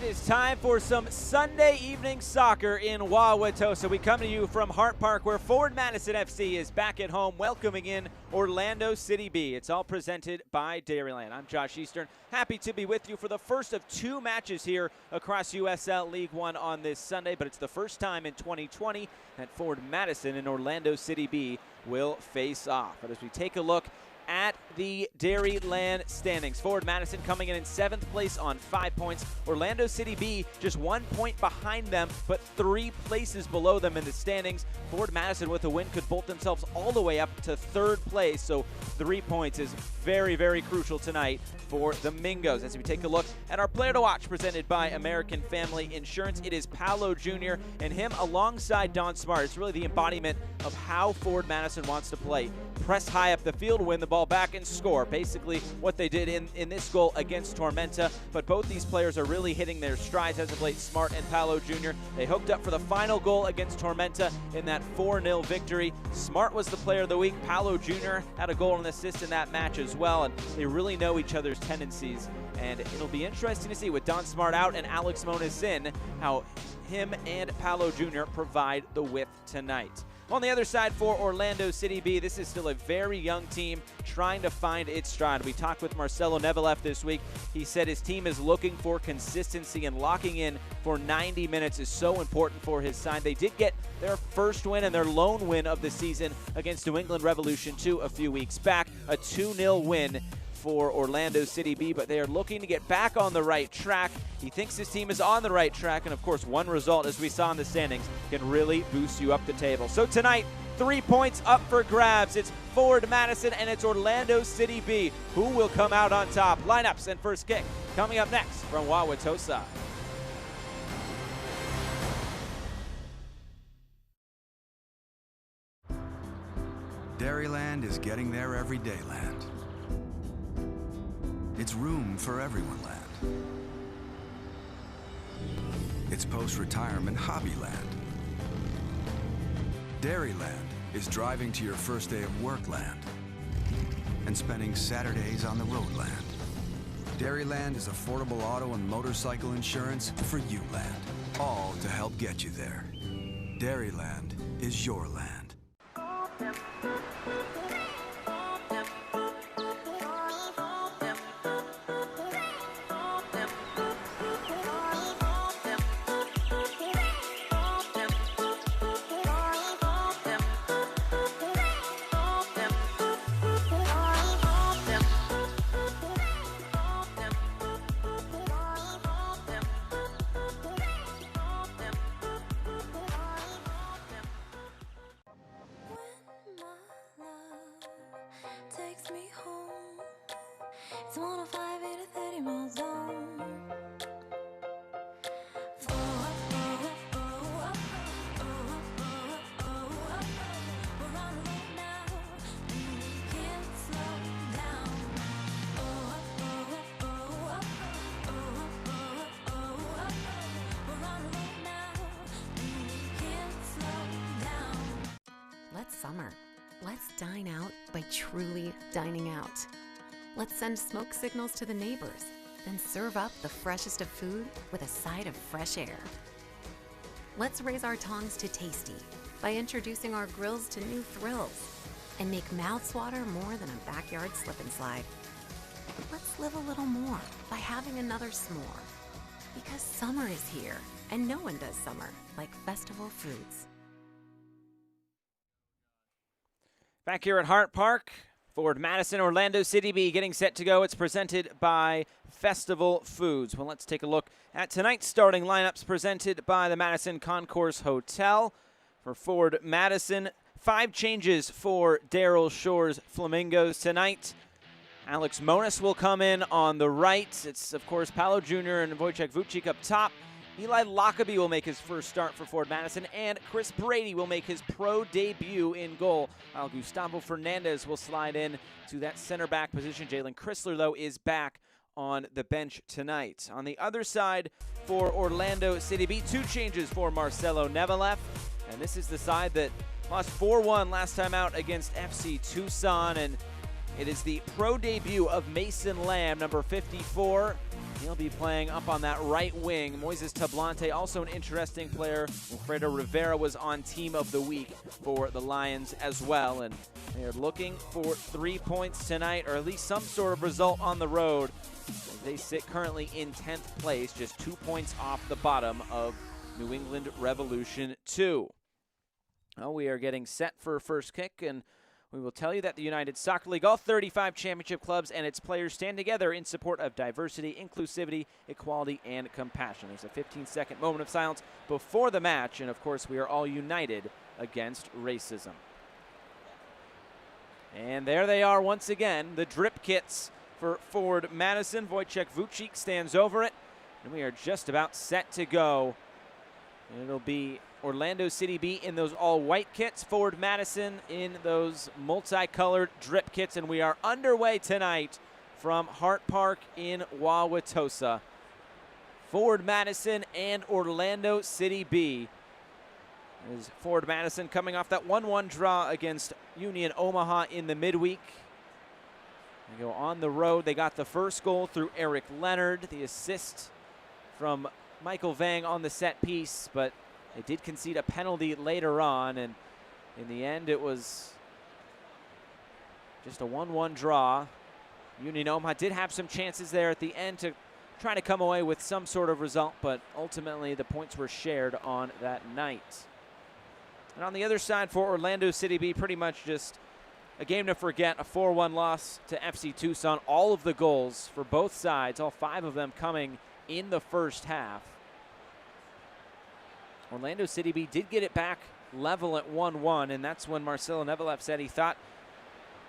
It is time for some Sunday evening soccer in Wauwatosa. We come to you from Hart Park, where Forward Madison FC is back at home, welcoming in Orlando City B. It's all presented by Dairyland. I'm Josh Eastern, happy to be with you for the first of two matches here across USL League One on this Sunday, but it's the first time in 2020 that Forward Madison and Orlando City B will face off. But as we take a look at the Dairyland standings, Forward Madison coming in 7th place on 5 points. Orlando City B just 1 point behind them, but 3 places below them in the standings. Forward Madison with a win could bolt themselves all the way up to 3rd place, so 3 points is very, very crucial tonight for the Mingos. As we take a look at our player to watch presented by American Family Insurance, it is Paolo Jr. and him alongside Don Smart. It's really the embodiment of how Forward Madison wants to play. Press high up the field, win the ball back, and score. Basically what they did in this goal against Tormenta, but both these players are really hitting their strides as of late, Smart and Paolo Jr. They hooked up for the final goal against Tormenta in that 4-0 victory. Smart was the player of the week. Paolo Jr. had a goal and assist in that match as well, and they really know each other's tendencies, and it'll be interesting to see with Don Smart out and Alex Moniz in, how him and Paolo Jr. provide the width tonight. On the other side for Orlando City B, this is still a very young team trying to find its stride. We talked with Marcelo Nevelef this week. He said his team is looking for consistency, and locking in for 90 minutes is so important for his side. They did get their first win and their lone win of the season against New England Revolution 2 a few weeks back, a 2-0 win for Orlando City B, but they are looking to get back on the right track. He thinks his team is on the right track, and of course one result, as we saw in the standings, can really boost you up the table. So tonight, 3 points up for grabs. It's Forward Madison and it's Orlando City B. Who will come out on top? Lineups and first kick coming up next from Wauwatosa. Dairyland is getting there everyday land. It's room for everyone land. It's post-retirement hobby land. Dairyland is driving to your first day of work land and spending Saturdays on the road land. Dairyland is affordable auto and motorcycle insurance for you land, all to help get you there. Dairyland is your land. Takes me home. It's 105 in a 30 mile zone. We're on the road now. Can't slow down. We're on the road now. Can't slow down. Let's summer. Let's dine out by truly dining out. Let's send smoke signals to the neighbors, then serve up the freshest of food with a side of fresh air. Let's raise our tongs to tasty by introducing our grills to new thrills and make mouths water more than a backyard slip and slide. Let's live a little more by having another s'more, because summer is here and no one does summer like Festival Foods. Back here at Hart Park, Forward Madison, Orlando City B getting set to go. It's presented by Festival Foods. Well, let's take a look at tonight's starting lineups presented by the Madison Concourse Hotel. For Forward Madison, 5 changes for Daryl Shore's Flamingos tonight. Alex Moniz will come in on the right. It's, of course, Paolo Jr. and Wojciech Vucic up top. Eli Lockaby will make his first start for Forward Madison, and Chris Brady will make his pro debut in goal, while Gustavo Fernandez will slide in to that center back position. Jalen Chrysler, though, is back on the bench tonight. On the other side for Orlando City B, 2 changes for Marcelo Nevelef, and this is the side that lost 4-1 last time out against FC Tucson, and it is the pro debut of Mason Lamb, number 54. He'll be playing up on that right wing. Moises Tablante, also an interesting player. Wilfredo Rivera was on Team of the Week for the Lions as well. And they are looking for 3 points tonight, or at least some sort of result on the road. They sit currently in 10th place, just 2 points off the bottom of New England Revolution 2. Well, we are getting set for first kick, and we will tell you that the United Soccer League, all 35 championship clubs and its players stand together in support of diversity, inclusivity, equality, and compassion. There's a 15-second moment of silence before the match, and of course we are all united against racism. And there they are once again, the drip kits for Forward Madison. Wojciech Vucic stands over it, and we are just about set to go. And it'll be Orlando City B in those all-white kits, Forward Madison in those multicolored drip kits, and we are underway tonight from Hart Park in Wauwatosa. Forward Madison and Orlando City B. As Forward Madison coming off that 1-1 draw against Union Omaha in the midweek. They go on the road. They got the first goal through Eric Leonard, the assist from Michael Vang on the set piece, but they did concede a penalty later on, and in the end it was just a 1-1 draw. Union Omaha did have some chances there at the end to try to come away with some sort of result, but ultimately the points were shared on that night. And on the other side for Orlando City B, pretty much just a game to forget, a 4-1 loss to FC Tucson. All of the goals for both sides, all 5 of them coming in the first half. Orlando City B did get it back level at 1-1, and that's when Marcelo Nevelet said he thought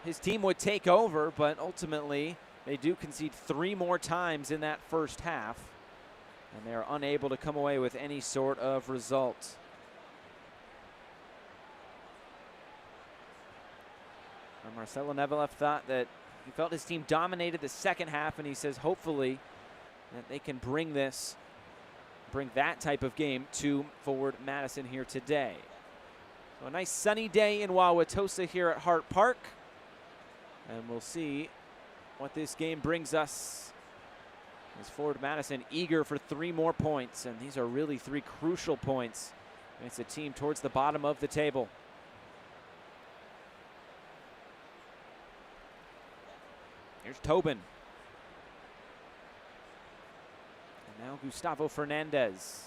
his team would take over, but ultimately they do concede 3 more times in that first half, and they are unable to come away with any sort of result. And Marcelo Nevelet thought that he felt his team dominated the second half, and he says hopefully that they can bring that type of game to Forward Madison here today. So a nice sunny day in Wauwatosa here at Hart Park. And we'll see what this game brings us. As Forward Madison eager for 3 more points, and these are really 3 crucial points against a team towards the bottom of the table. Here's Tobin. Now Gustavo Fernandez.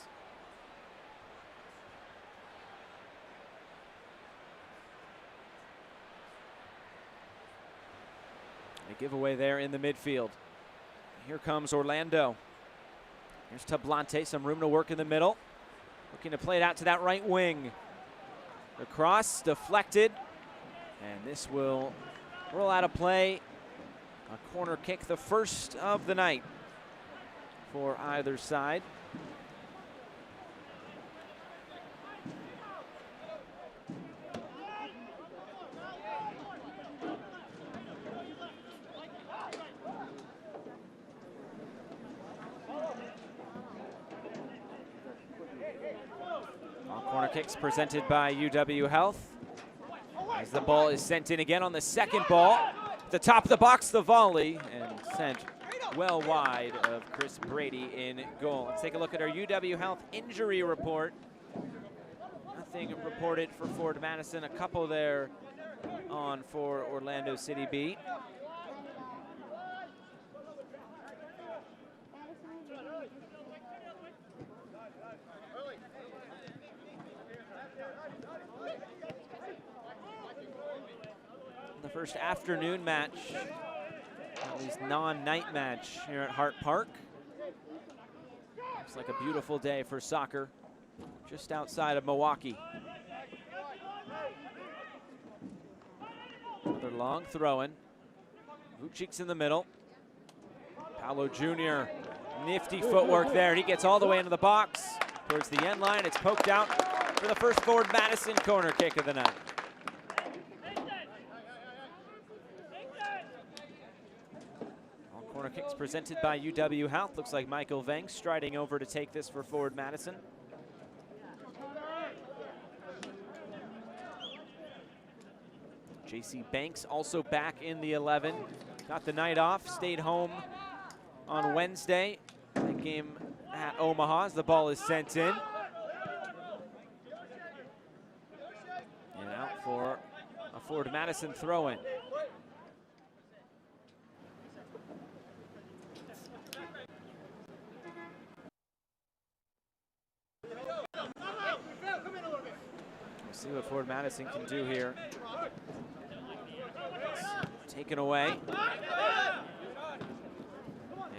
A giveaway there in the midfield. Here comes Orlando. Here's Tablante, some room to work in the middle. Looking to play it out to that right wing. The cross deflected, and this will roll out of play. A corner kick, the first of the night for either side. All corner kicks presented by UW Health. As the ball is sent in again on the second ball. At the top of the box, the volley, and sent well wide of Chris Brady in goal. Let's take a look at our UW Health injury report. Nothing reported for Forward Madison. A couple there on for Orlando City B. The first afternoon match, at least non-night match here at Hart Park. Looks like a beautiful day for soccer just outside of Milwaukee. Another long throw-in. Vucic's in the middle. Paolo Jr., nifty footwork there. He gets all the way into the box towards the end line. It's poked out for the first Forward Madison corner kick of the night. Corner kicks presented by UW Health. Looks like Michael Vang striding over to take this for Forward Madison. JC Banks also back in the 11. Got the night off, stayed home on Wednesday game at Omaha as the ball is sent in. And out for a Ford Madison throw-in. We'll see what Ford Madison can do here. It's taken away.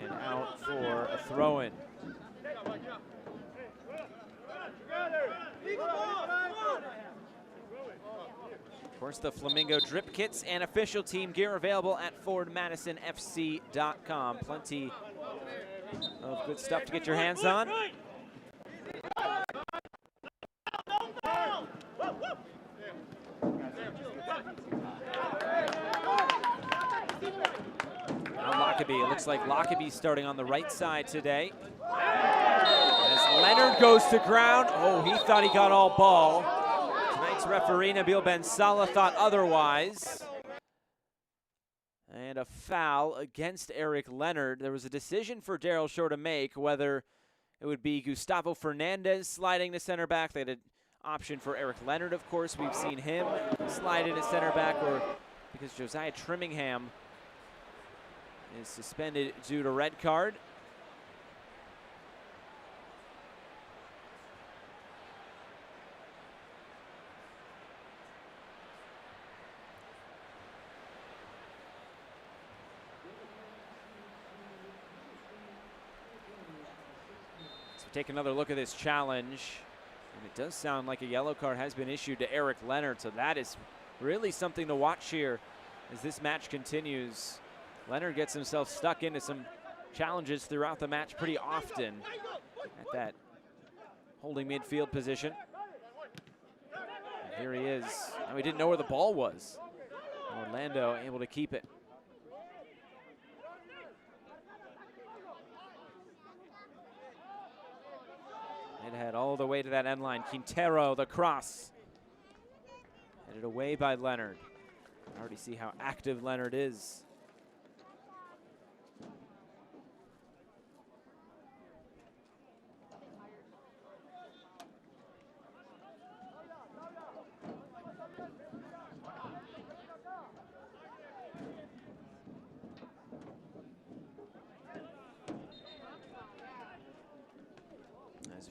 And out for a throw-in. Of course, the Flamingo drip kits and official team gear available at FordMadisonFC.com. Plenty of good stuff to get your hands on. Lockerbie. It looks like Lockerbie starting on the right side today. As Leonard goes to ground. Oh, he thought he got all ball. Tonight's referee, Nabil Ben Salah, thought otherwise. And a foul against Eric Leonard. There was a decision for Daryl Shore to make whether it would be Gustavo Fernandez sliding to center back. They had an option for Eric Leonard, of course. We've seen him slide into center back, or because Josiah Trimmingham is suspended due to red card. So take another look at this challenge. And it does sound like a yellow card has been issued to Eric Leonard, so that is really something to watch here as this match continues. Leonard gets himself stuck into some challenges throughout the match pretty often at that holding midfield position. And here he is. Now he didn't know where the ball was. Orlando able to keep it. Head all the way to that end line. Quintero, the cross. Headed away by Leonard. I already see how active Leonard is.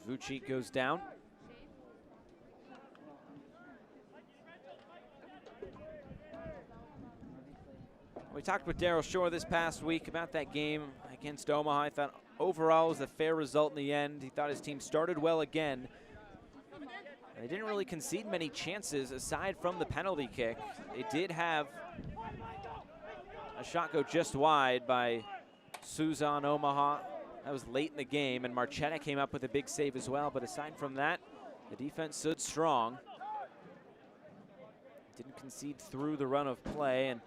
Vucic goes down. We talked with Daryl Shore this past week about that game against Omaha. I thought overall it was a fair result in the end. He thought his team started well again. They didn't really concede many chances aside from the penalty kick. They did have a shot go just wide by Souza on Omaha. That was late in the game, and Marchetta came up with a big save as well. But aside from that, the defense stood strong. Didn't concede through the run of play. And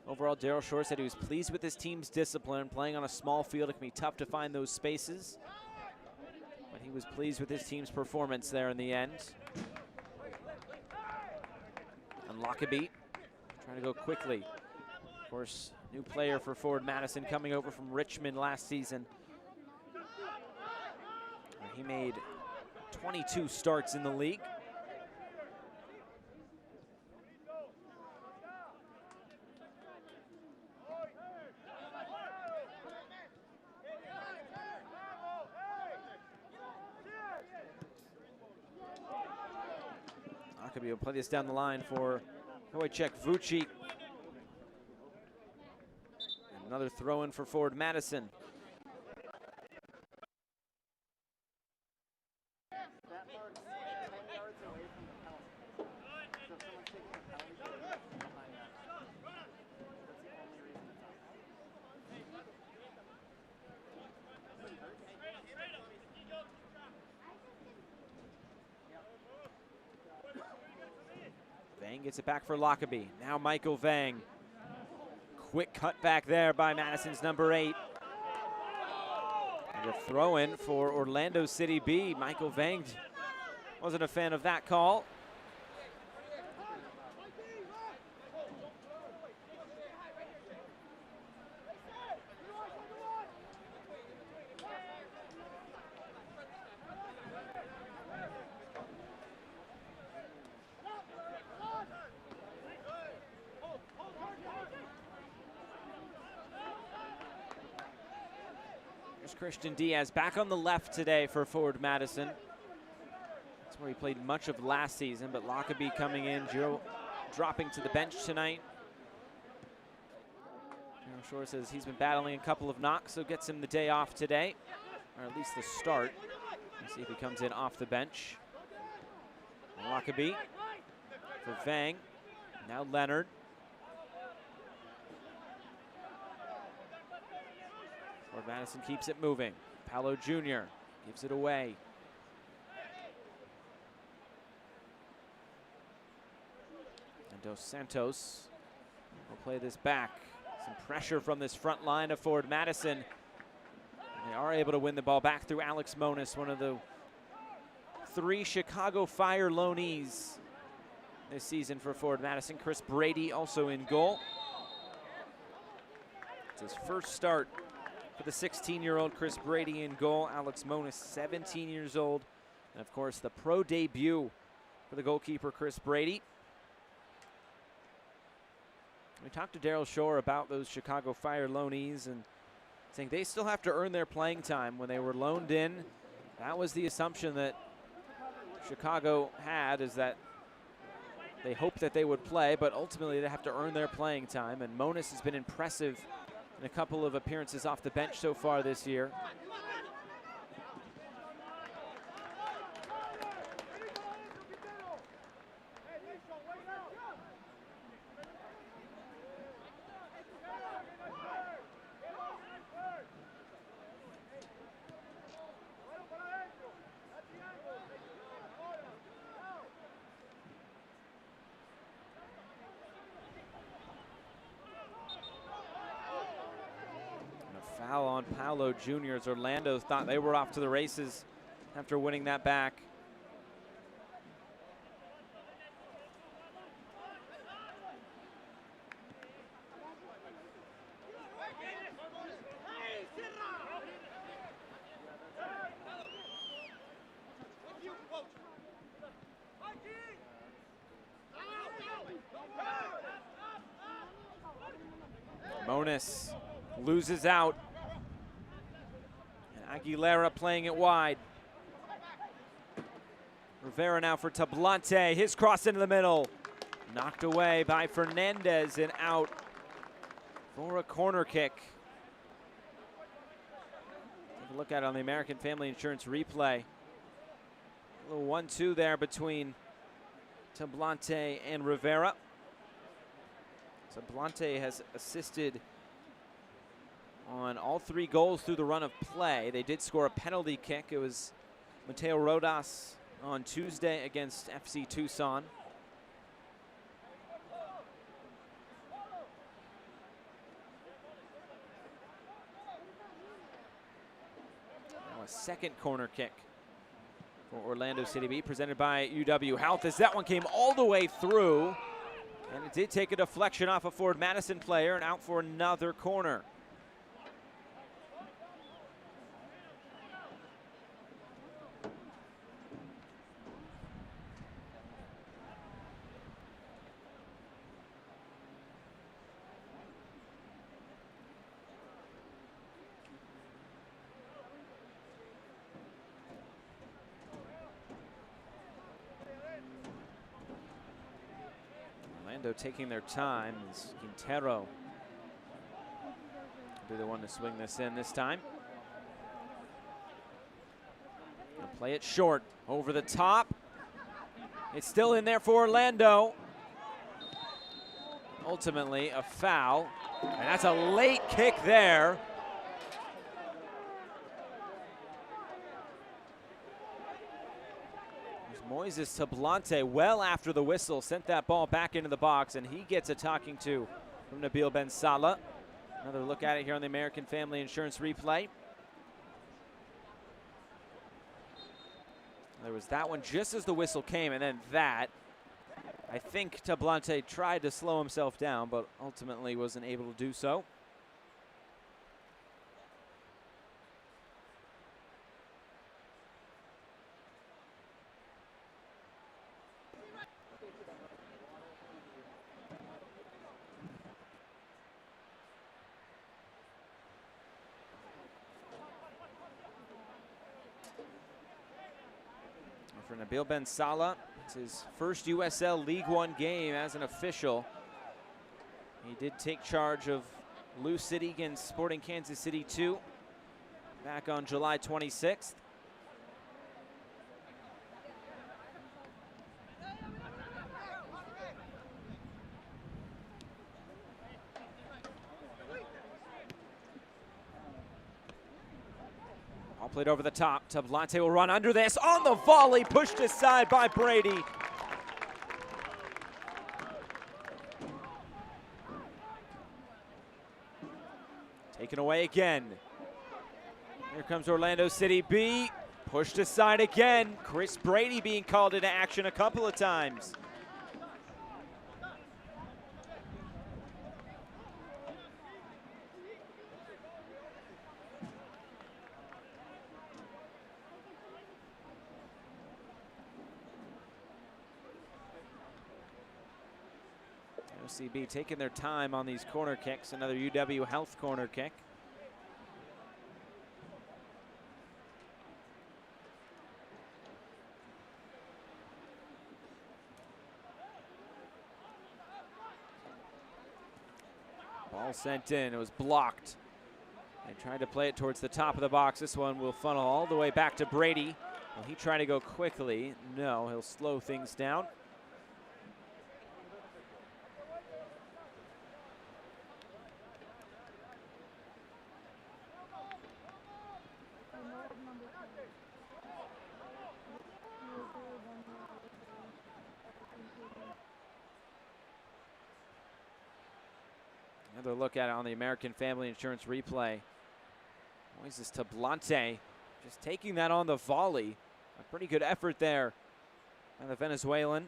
overall, Daryl Shore said he was pleased with his team's discipline. Playing on a small field, it can be tough to find those spaces. But he was pleased with his team's performance there in the end. And Lockerbie trying to go quickly. Of course, new player for Ford Madison coming over from Richmond last season. He made 22 starts in the league. Lockerbie will play this down the line for Wojciech Vucic. Another throw-in for Ford Madison. Vang gets it back for Lockerbie. Now Michael Vang. Quick cut back there by Madison's number 8. And a throw-in for Orlando City B. Michael Vang wasn't a fan of that call. Christian Diaz back on the left today for forward Madison. That's where he played much of last season, but Lockerbie coming in, Joe dropping to the bench tonight. Gerald Shore says he's been battling a couple of knocks, so gets him the day off today, or at least the start. We'll see if he comes in off the bench. Lockerbie for Vang. Now Leonard. Ford Madison keeps it moving. Paolo Jr. gives it away. And Dos Santos will play this back. Some pressure from this front line of Ford Madison. And they are able to win the ball back through Alex Monis, one of the 3 Chicago Fire loanees this season for Ford Madison. Chris Brady also in goal. It's his first start for the 16-year-old Chris Brady in goal. Alex Monis, 17 years old. And of course, the pro debut for the goalkeeper, Chris Brady. We talked to Daryl Shore about those Chicago Fire loanees and saying they still have to earn their playing time. When they were loaned in, that was the assumption that Chicago had, is that they hoped that they would play, but ultimately they have to earn their playing time. And Monis has been impressive in a couple of appearances off the bench so far this year. Foul on Paolo Jr. as Orlando thought they were off to the races after winning that back. Monis loses out. Aguilera playing it wide. Rivera now for Tablante. His cross into the middle. Knocked away by Fernandez and out for a corner kick. Take a look at it on the American Family Insurance replay. A little 1-2 there between Tablante and Rivera. Tablante has assisted on all 3 goals through the run of play. They did score a penalty kick. It was Mateo Rodas on Tuesday against FC Tucson. Now a second corner kick for Orlando City B, presented by UW Health, as that one came all the way through, and it did take a deflection off a Ford Madison player and out for another corner. Orlando taking their time as Quintero will be the one to swing this in this time. They'll play it short, over the top. It's still in there for Orlando. Ultimately a foul, and that's a late kick there. Moises Tablante, well after the whistle, sent that ball back into the box, and he gets a talking to from Nabil Ben Salah. Another look at it here on the American Family Insurance replay. There was that one just as the whistle came, and then that. I think Tablante tried to slow himself down, but ultimately wasn't able to do so. for Nabil Ben Salah. It's his first USL League One game as an official. He did take charge of Lou City against Sporting Kansas City 2 back on July 26th. All played over the top. Tablante will run under this. On the volley, pushed aside by Brady. Taken away again. Here comes Orlando City B. Pushed aside again. Chris Brady being called into action a couple of times. OCB taking their time on these corner kicks. Another UW Health corner kick. Ball sent in. It was blocked. They tried to play it towards the top of the box. This one will funnel all the way back to Brady. Will he try to go quickly? No, he'll slow things down. Another look at it on the American Family Insurance replay. Moises Tablante just taking that on the volley. A pretty good effort there by the Venezuelan.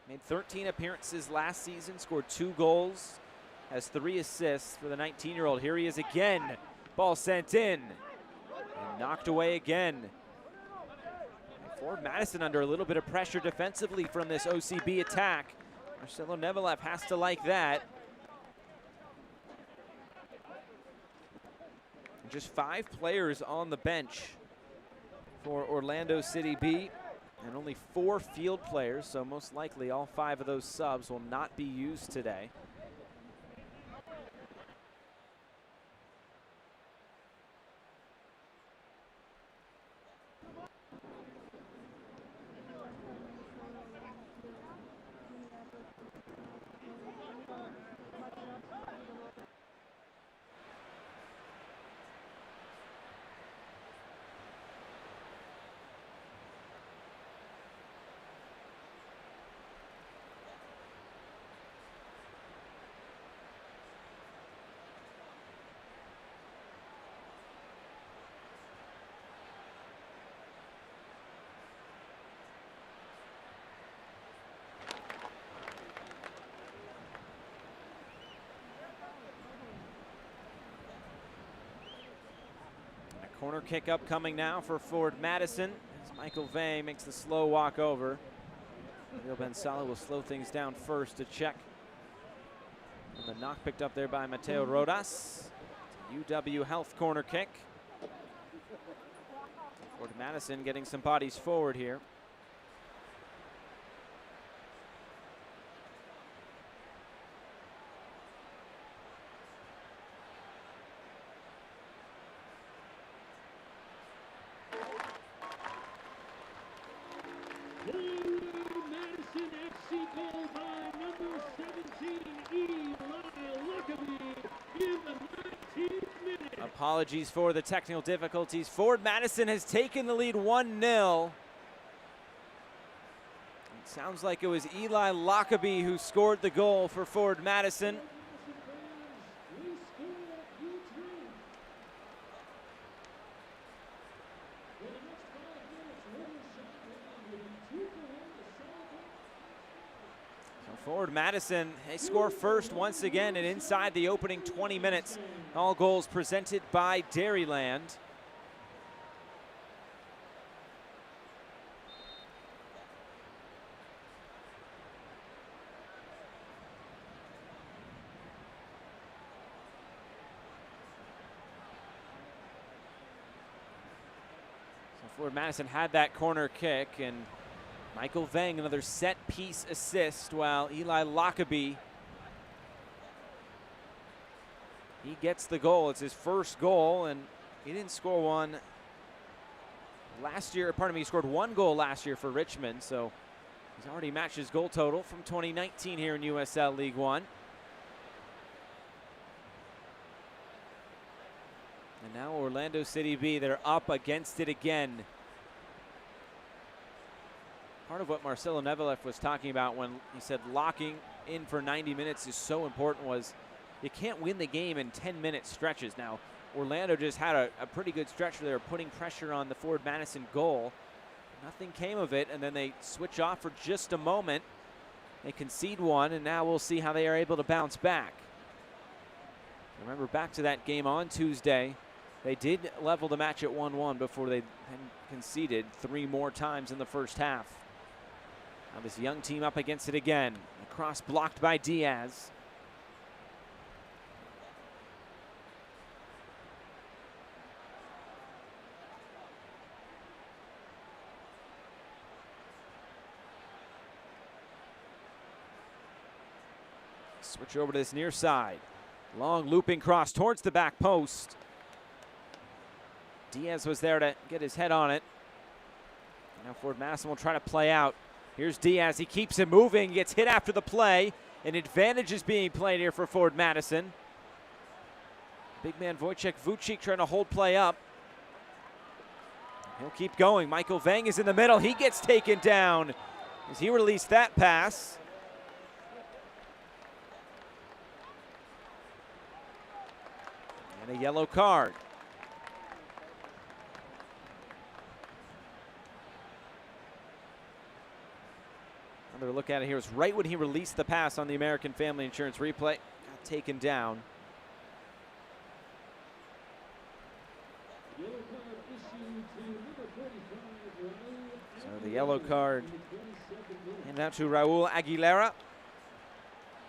Made 13 appearances last season, scored 2 goals, has 3 assists for the 19-year-old. Here he is again. Ball sent in and knocked away again. And Ford Madison under a little bit of pressure defensively from this OCB attack. Marcelo Nevelet has to like that. Just 5 players on the bench for Orlando City B, and only 4 field players, so most likely all 5 of those subs will not be used today. Corner kick upcoming now for Ford Madison as Michael Vey makes the slow walk over. Nabil Ben Salah will slow things down first to check. And the knock picked up there by Mateo Rodas. UW Health corner kick. Ford Madison getting some bodies forward here. Madison FC goal by number 17, Eli Luckabee in the 19th minute. Apologies for the technical difficulties. Ford Madison has taken the lead 1-0. It sounds like it was Eli Luckabee who scored the goal for Ford Madison. Ford Madison, they score first once again and inside the opening 20 minutes. All goals presented by Dairyland. So Ford Madison had that corner kick, and Michael Vang, another set piece assist, while Eli Lockaby, he gets the goal. It's his first goal, and he didn't score one last year. Pardon me, he scored one goal last year for Richmond, so he's already matched his goal total from 2019 here in USL League One. And now Orlando City B, they're up against it again. Part of what Marcelo Nevelet was talking about when he said locking in for 90 minutes is so important was you can't win the game in 10-minute stretches. Now, Orlando just had a pretty good stretch where they were putting pressure on the Ford Madison goal. Nothing came of it, and then they switch off for just a moment. They concede one, and now we'll see how they are able to bounce back. Remember, back to that game on Tuesday, they did level the match at 1-1 before they conceded 3 more times in the first half. Now this young team up against it again. A cross blocked by Diaz. Switch over to this near side. Long looping cross towards the back post. Diaz was there to get his head on it. Now Ford Madison will try to play out. Here's Diaz. He keeps it moving. Gets hit after the play. An advantage is being played here for Ford Madison. Big man Wojciech Vucic trying to hold play up. He'll keep going. Michael Vang is in the middle. He gets taken down as he released that pass. And a yellow card. Another look at it here was right when he released the pass on the American Family Insurance replay. Got taken down. So the yellow card handed out to Raul Aguilera,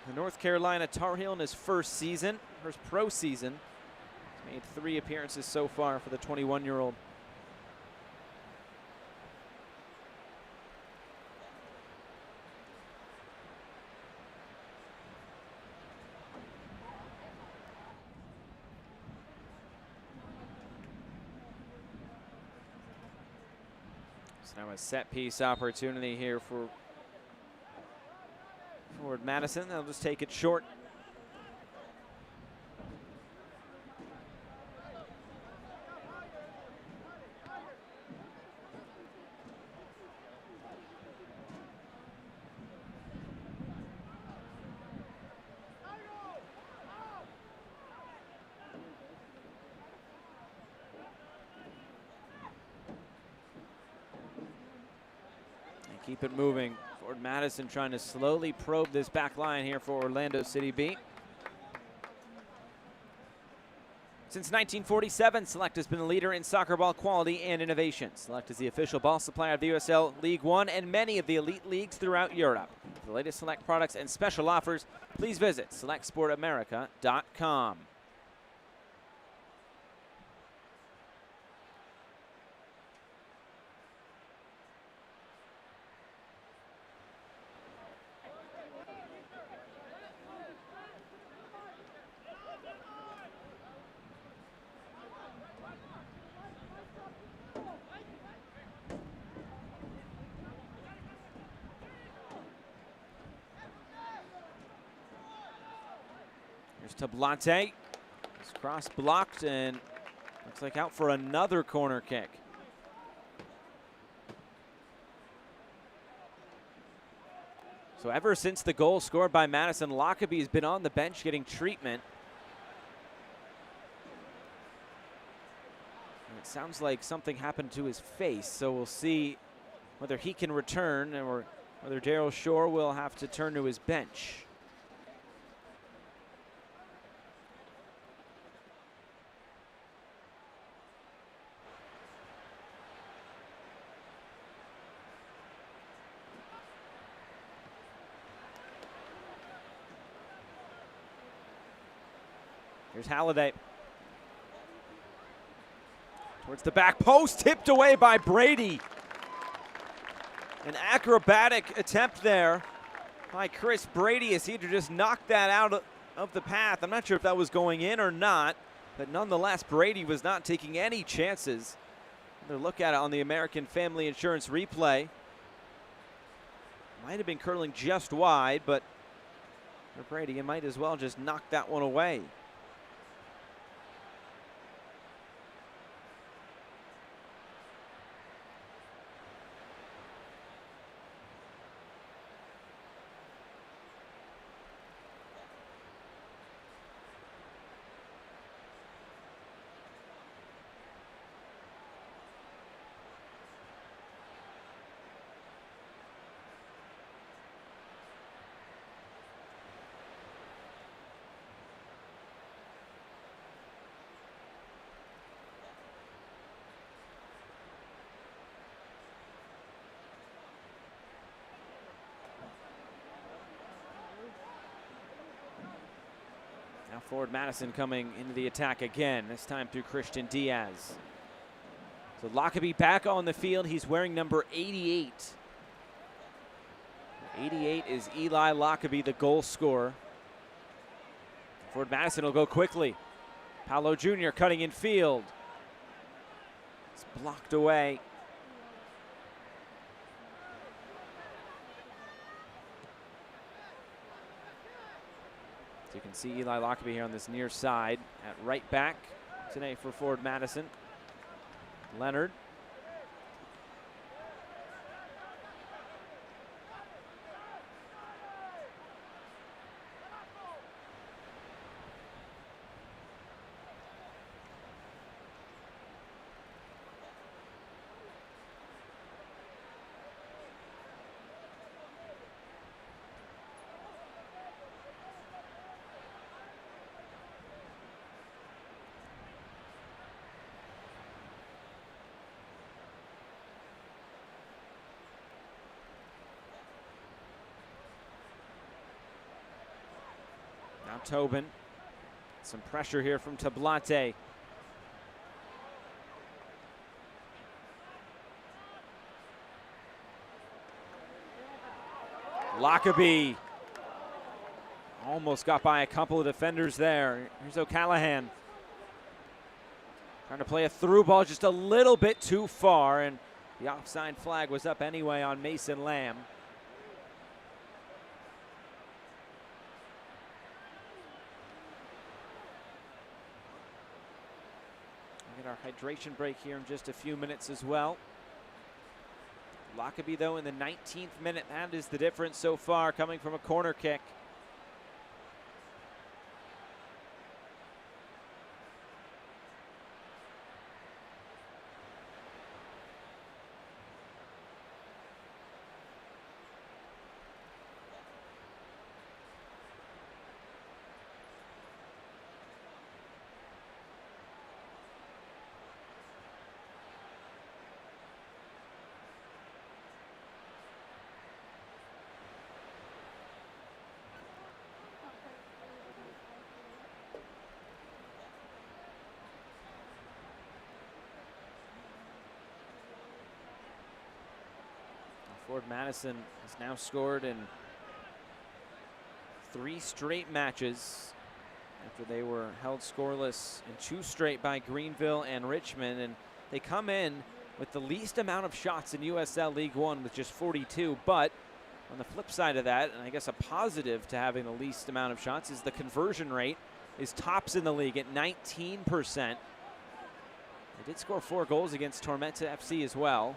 the North Carolina Tar Heel in his first season, first pro season. He's made 3 appearances so far for the 21-year-old. So now a set piece opportunity here for Ford Madison. They'll just take it short. Keep it moving. Ford Madison trying to slowly probe this back line here for Orlando City B. Since 1947, Select has been the leader in soccer ball quality and innovation. Select is the official ball supplier of the USL League One and many of the elite leagues throughout Europe. For the latest Select products and special offers, please visit selectsportamerica.com. Here's Tablante. His cross blocked and looks like out for another corner kick. So ever since the goal scored by Madison, Lockaby has been on the bench getting treatment. And it sounds like something happened to his face, so we'll see whether he can return or whether Daryl Shore will have to turn to his bench. Here's Halliday. Towards the back post, tipped away by Brady. An acrobatic attempt there by Chris Brady as he just knocked that out of the path. I'm not sure if that was going in or not, but nonetheless, Brady was not taking any chances. Another look at it on the American Family Insurance replay. Might have been curling just wide, but for Brady, you might as well just knock that one away. Now forward Madison coming into the attack again, this time through Christian Diaz. So Lockerbie back on the field. He's wearing number 88. 88 is Eli Lockerbie, the goal scorer. Forward Madison will go quickly. Paolo Jr. cutting in field. It's blocked away. So you can see Eli Lockerbie here on this near side at right back today for forward Madison. Leonard. Now Tobin. Some pressure here from Tablate. Lockerbie almost got by a couple of defenders there. Here's O'Callahan. Trying to play a through ball just a little bit too far, and the offside flag was up anyway on Mason Lamb. Our hydration break here in just a few minutes as well. Lockerbie, though, in the 19th minute. That is the difference so far, coming from a corner kick. Forward Madison has now scored in 3 straight matches after they were held scoreless in 2 straight by Greenville and Richmond, and they come in with the least amount of shots in USL League One with just 42. But on the flip side of that, and I guess a positive to having the least amount of shots, is the conversion rate is tops in the league at 19%. They did score 4 goals against Tormenta FC as well.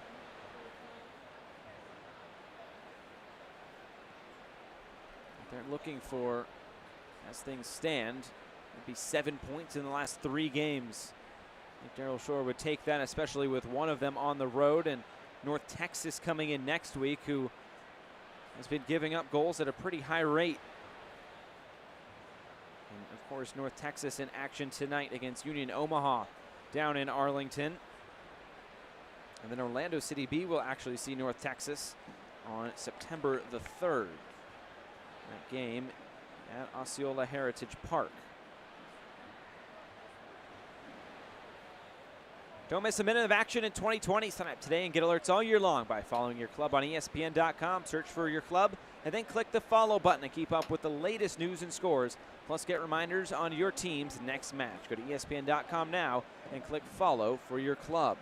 They're looking for, as things stand, it'd be 7 points in the last 3 games. I think Daryl Shore would take that, especially with one of them on the road, and North Texas coming in next week, who has been giving up goals at a pretty high rate. And of course, North Texas in action tonight against Union Omaha down in Arlington. And then Orlando City B will actually see North Texas on September the 3rd. That game at Osceola Heritage Park. Don't miss a minute of action in 2020. Sign up today and get alerts all year long by following your club on ESPN.com. Search for your club and then click the follow button to keep up with the latest news and scores. Plus, get reminders on your team's next match. Go to ESPN.com now and click follow for your club.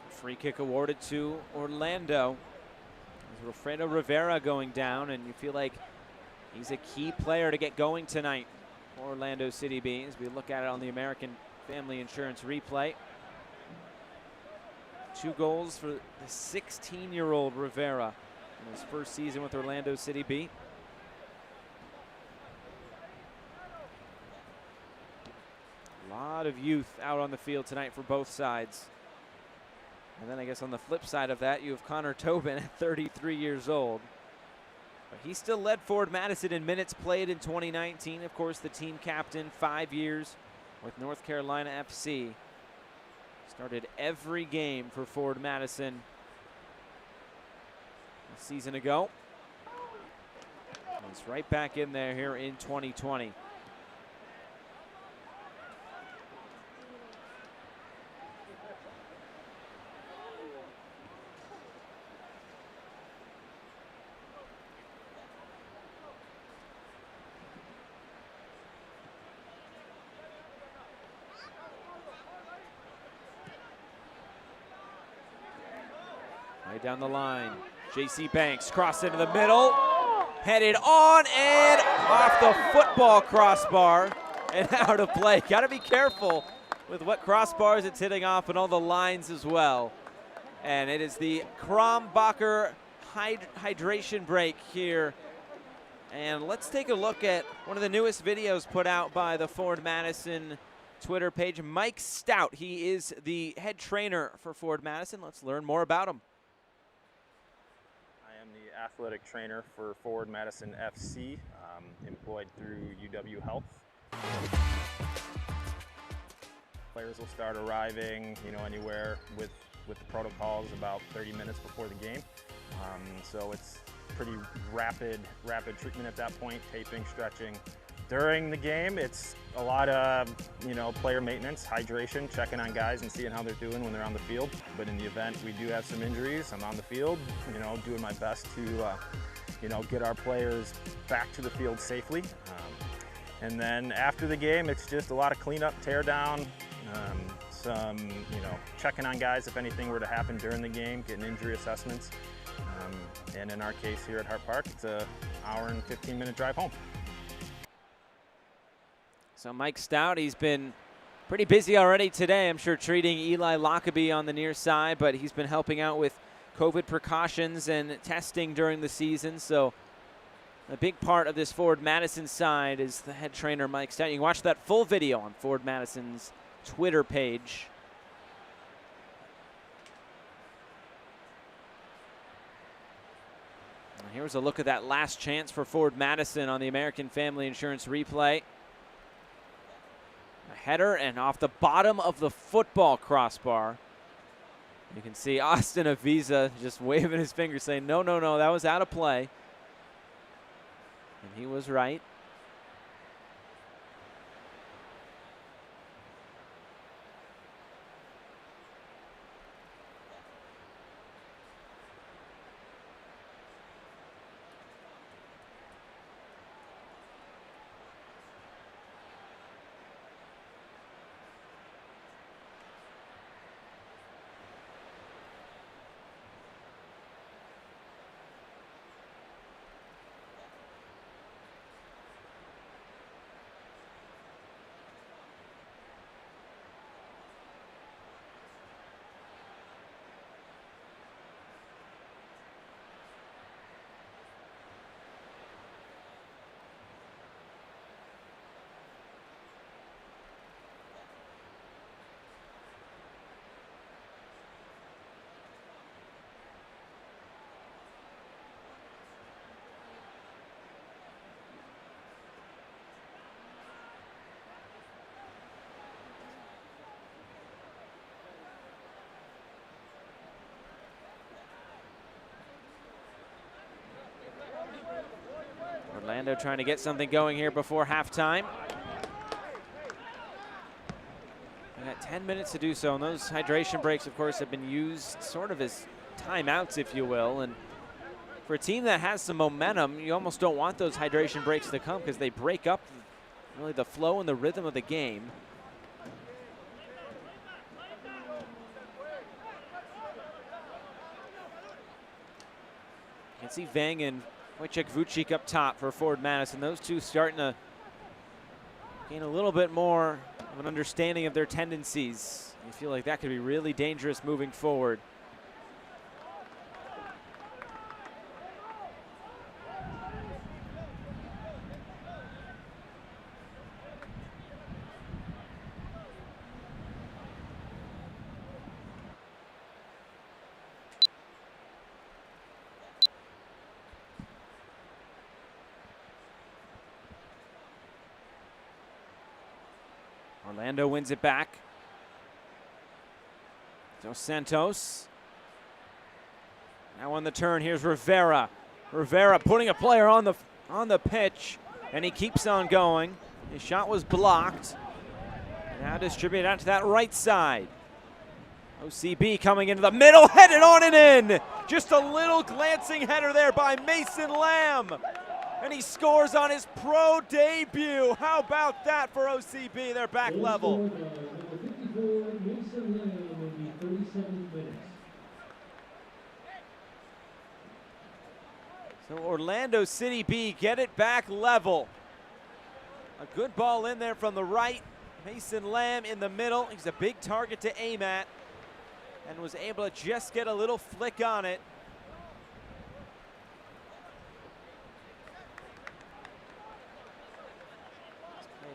Free kick awarded to Orlando. There's Wilfredo Rivera going down, and you feel like he's a key player to get going tonight for Orlando City B as we look at it on the American Family Insurance replay. 2 goals for the 16-year-old Rivera in his first season with Orlando City B. A lot of youth out on the field tonight for both sides. And then I guess on the flip side of that, you have Connor Tobin at 33 years old. But he still led Forward Madison in minutes played in 2019. Of course, the team captain, 5 years with North Carolina FC. Started every game for Forward Madison a season ago. He's right back in there here in 2020. Down the line, J.C. Banks crossed into the middle, headed on and off the football crossbar and out of play. Got to be careful with what crossbars it's hitting off and all the lines as well. And it is the Krombacher hydration break here. And let's take a look at one of the newest videos put out by the Forward Madison Twitter page. Mike Stout, he is the head trainer for Forward Madison. Let's learn more about him. Athletic trainer for Forward Madison FC, employed through UW Health. Players will start arriving, anywhere with the protocols about 30 minutes before the game. So it's pretty rapid treatment at that point, taping, stretching. During the game, it's a lot of, player maintenance, hydration, checking on guys and seeing how they're doing when they're on the field. But in the event we do have some injuries, I'm on the field, doing my best to, get our players back to the field safely. And then after the game, it's just a lot of cleanup, tear down, some, checking on guys if anything were to happen during the game, getting injury assessments. And in our case here at Hart Park, it's an hour and 15-minute drive home. So Mike Stout, he's been pretty busy already today. I'm sure treating Eli Lockaby on the near side, but he's been helping out with COVID precautions and testing during the season. So a big part of this Forward Madison side is the head trainer, Mike Stout. You can watch that full video on Forward Madison's Twitter page. And here's a look at that last chance for Forward Madison on the American Family Insurance replay. A header and off the bottom of the football crossbar. You can see Austin Avisa just waving his finger saying, no, that was out of play. And he was right. Orlando trying to get something going here before halftime. They got 10 minutes to do so, and those hydration breaks, of course, have been used sort of as timeouts, if you will. And for a team that has some momentum, you almost don't want those hydration breaks to come because they break up really the flow and the rhythm of the game. You can see Vang and Wojciech Vucik up top for Forward Madison. Those two starting to gain a little bit more of an understanding of their tendencies. You feel like that could be really dangerous moving forward. Orlando wins it back. Dos Santos. Now on the turn, here's Rivera. Rivera putting a player on the pitch, and he keeps on going. His shot was blocked. Now distributed out to that right side. OCB coming into the middle, headed on and in. Just a little glancing header there by Mason Lamb. And he scores on his pro debut. How about that for OCB? They're back level. Number 54, Mason Lamb, will be 37 minutes. So Orlando City B get it back level. A good ball in there from the right. Mason Lamb in the middle. He's a big target to aim at and was able to just get a little flick on it.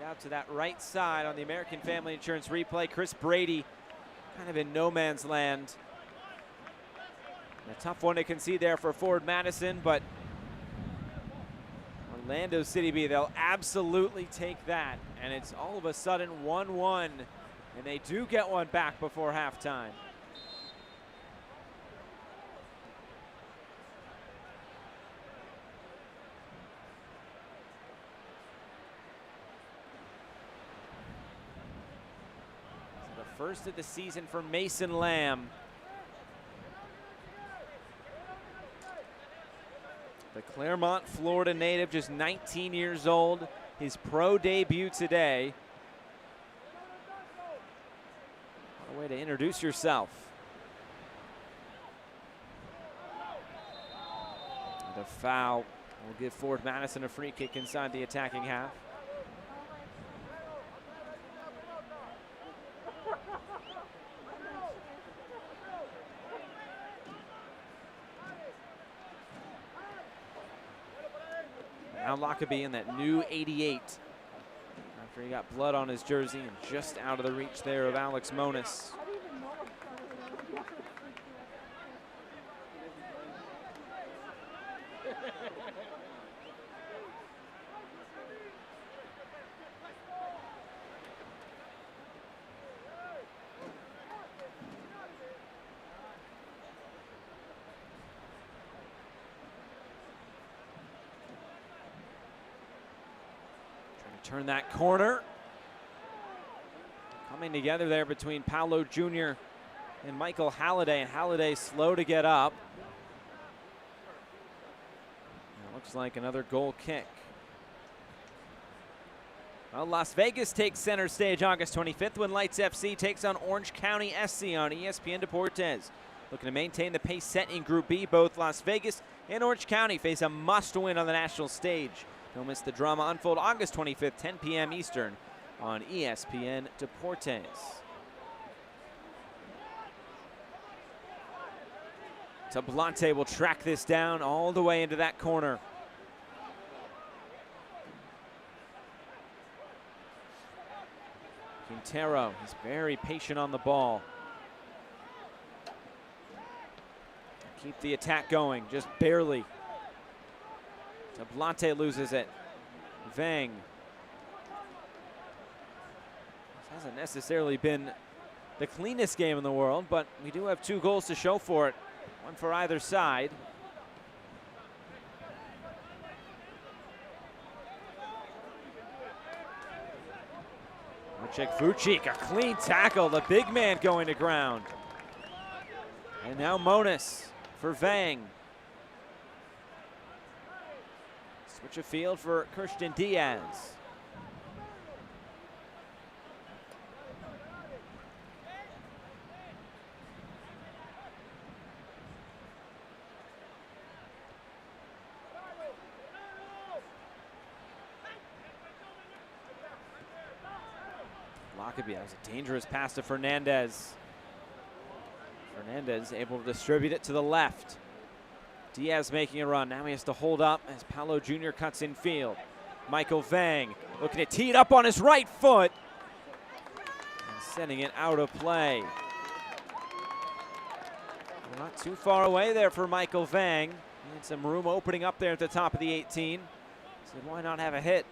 Out to that right side on the American Family Insurance replay. Chris Brady kind of in no man's land. A tough one to concede there for Forward Madison, but Orlando City B, they'll absolutely take that. And it's all of a sudden 1-1, and they do get one back before halftime. First of the season for Mason Lamb. The Claremont, Florida native, just 19 years old. His pro debut today. What a way to introduce yourself. The foul will give Forward Madison a free kick inside the attacking half. Now Lockerbie in that new 88 after he got blood on his jersey and just out of the reach there of Alex Monis. Turn that corner. Coming together there between Paolo Jr. and Michael Halliday, and Halliday slow to get up. It looks like another goal kick. Well, Las Vegas takes center stage August 25th when Lights FC takes on Orange County SC on ESPN Deportes. Looking to maintain the pace set in Group B, both Las Vegas and Orange County face a must-win on the national stage. Don't miss the drama unfold August 25th, 10 p.m. Eastern on ESPN Deportes. Tablante will track this down all the way into that corner. Quintero is very patient on the ball. Keep the attack going, just barely. Tablante loses it. Vang. This hasn't necessarily been the cleanest game in the world, but we do have 2 goals to show for it. One for either side. Fuchik, a clean tackle, the big man going to ground. And now Monis for Vang. Switch of field for Christian Diaz. Lockaby, that was a dangerous pass to Fernandez. Fernandez able to distribute it to the left. Diaz making a run. Now he has to hold up as Paolo Jr. cuts in field. Michael Vang looking to tee it up on his right foot and sending it out of play. Well, not too far away there for Michael Vang. He had some room opening up there at the top of the 18. Said, why not have a hit?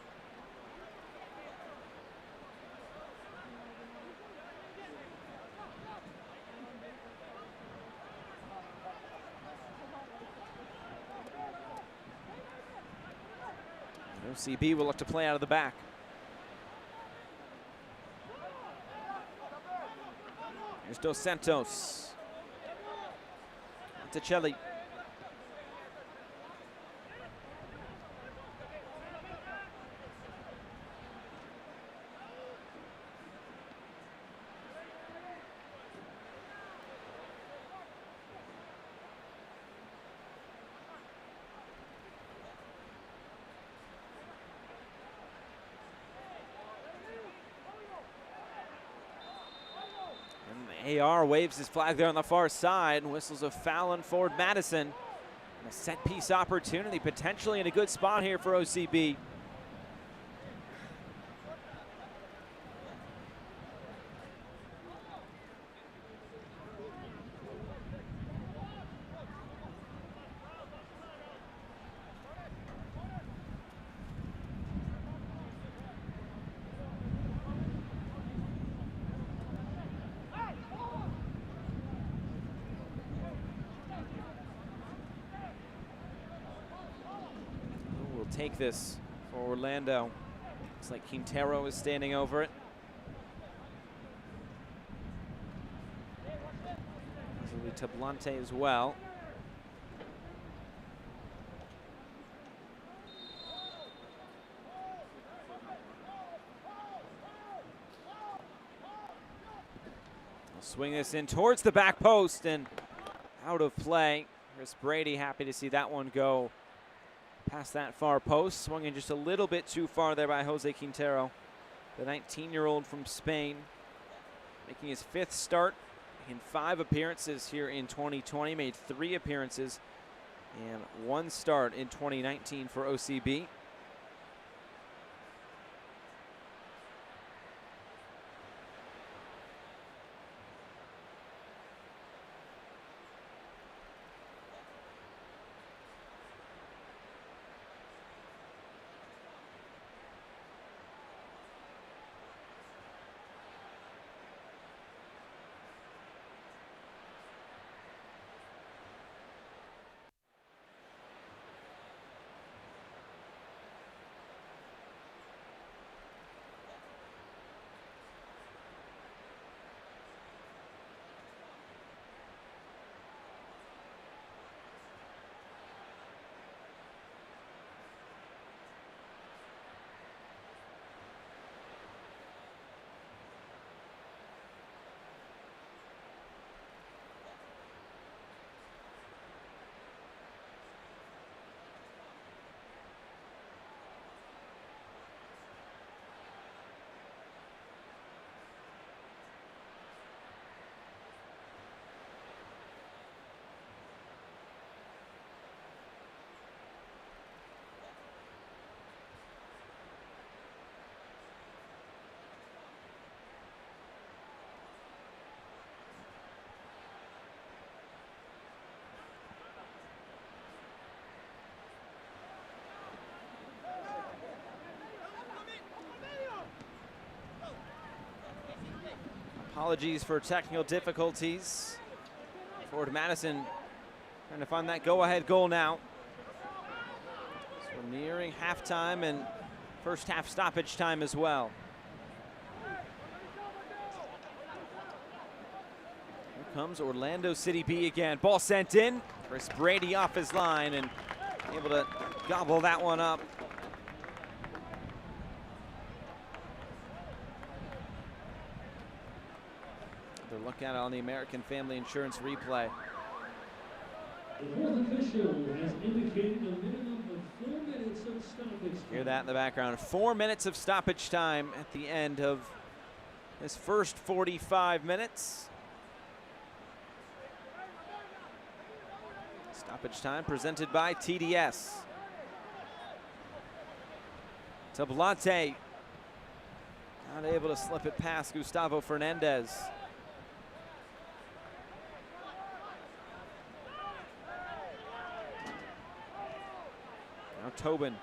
OCB will look to play out of the back. Here's Dos Santos. Monticelli. AR waves his flag there on the far side and whistles a foul on forward Madison. And a set piece opportunity, potentially in a good spot here for OCB. Take this for Orlando. Looks like Quintero is standing over it. Tablante as well. They'll swing this in towards the back post and out of play. Chris Brady happy to see that one go past that far post. Swung in just a little bit too far there by Jose Quintero, the 19-year-old from Spain, making his 5th start in 5 appearances here in 2020. Made 3 appearances and 1 start in 2019 for OCB. Apologies for technical difficulties. Forward Madison trying to find that go-ahead goal now. So we're nearing halftime and first half stoppage time as well. comes Orlando City B again. Ball sent in. Chris Brady off his line and able to gobble that one up. Another look at it on the American Family Insurance replay. The fourth official has indicated a minimum of 4 minutes of stoppage time. Hear that in the background. 4 minutes of stoppage time at the end of this first 45 minutes. Stoppage time presented by TDS. Tablante not able to slip it past Gustavo Fernandez. Now Tobin.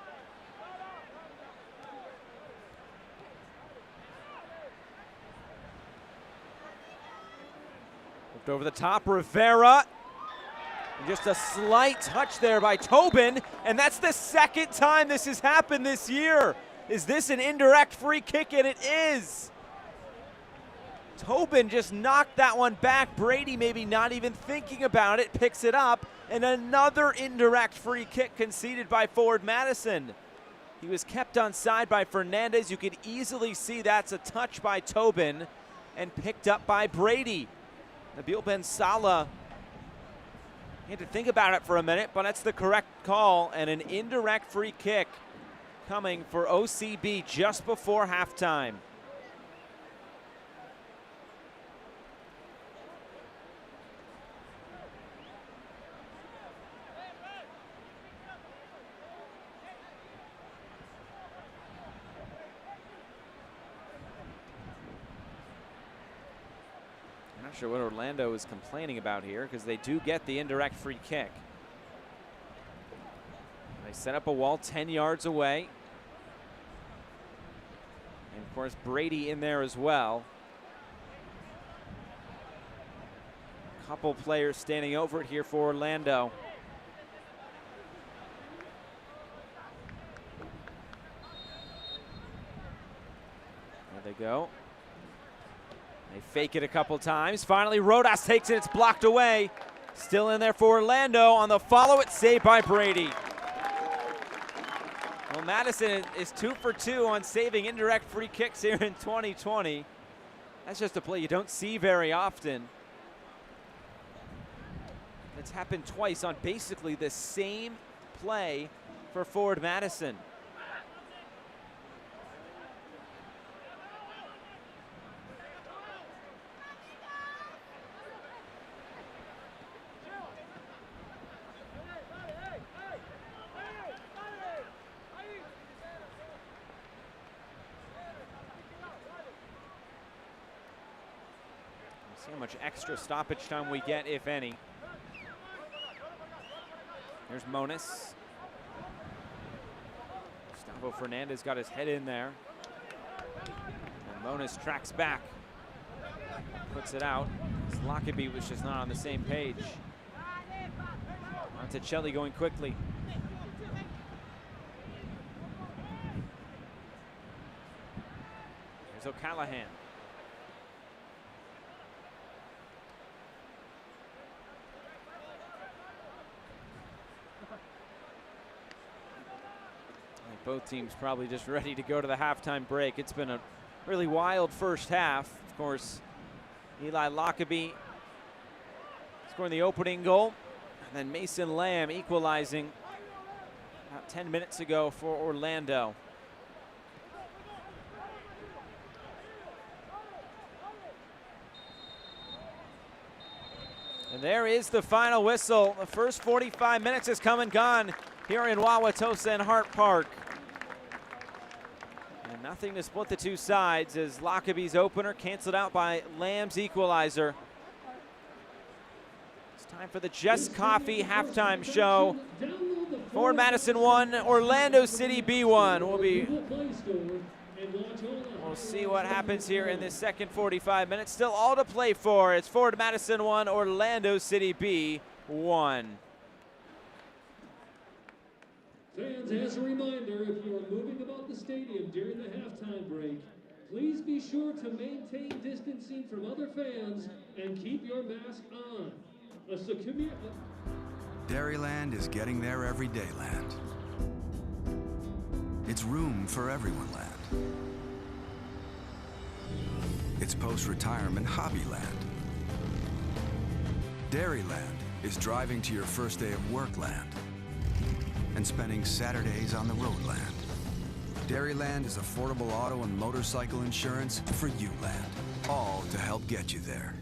Looked over the top, Rivera. And just a slight touch there by Tobin, and that's the second time this has happened this year. Is this an indirect free kick? And it is. Tobin just knocked that one back. Brady maybe not even thinking about it, picks it up, and another indirect free kick conceded by forward Madison. He was kept onside by Fernandez. You could easily see that's a touch by Tobin and picked up by Brady. Nabil Ben Salah, he had to think about it for a minute, but that's the correct call, and an indirect free kick coming for OCB just before halftime. I'm not sure what Orlando is complaining about here, because they do get the indirect free kick. They set up a wall 10 yards away. And of course, Brady in there as well. A couple players standing over it here for Orlando. There they go. They fake it a couple times. Finally, Rodas takes it. It's blocked away. Still in there for Orlando on the follow. It's saved by Brady. Well, Madison is 2 for 2 on saving indirect free kicks here in 2020. That's just a play you don't see very often. It's happened twice on basically the same play for forward Madison. See how much extra stoppage time we get, if any. There's Monis. Gustavo Fernandez got his head in there. And Monis tracks back. Puts it out. Lockaby was just not on the same page. Monticelli going quickly. There's O'Callahan. Both teams probably just ready to go to the halftime break. It's been a really wild first half. Of course, Eli Lockaby scoring the opening goal, and then Mason Lamb equalizing about 10 minutes ago for Orlando. And there is the final whistle. The first 45 minutes has come and gone here in Wauwatosa and Hart Park. And nothing to split the two sides as Lockaby's opener canceled out by Lamb's equalizer. It's time for the Just Coffee halftime show. Forward Madison 1, Orlando City B1. We'll see what happens here in this second 45 minutes. Still all to play for. It's Forward Madison 1, Orlando City B1. Fans, as a reminder, if you are moving about the stadium during the halftime break, Please be sure to maintain distancing from other fans and keep your mask on. Dairyland is getting there every day land. It's room for everyone land. It's post-retirement hobby land. Dairyland is driving to your first day of work land and spending Saturdays on the road land. Dairyland is affordable auto and motorcycle insurance for you land, all to help get you there.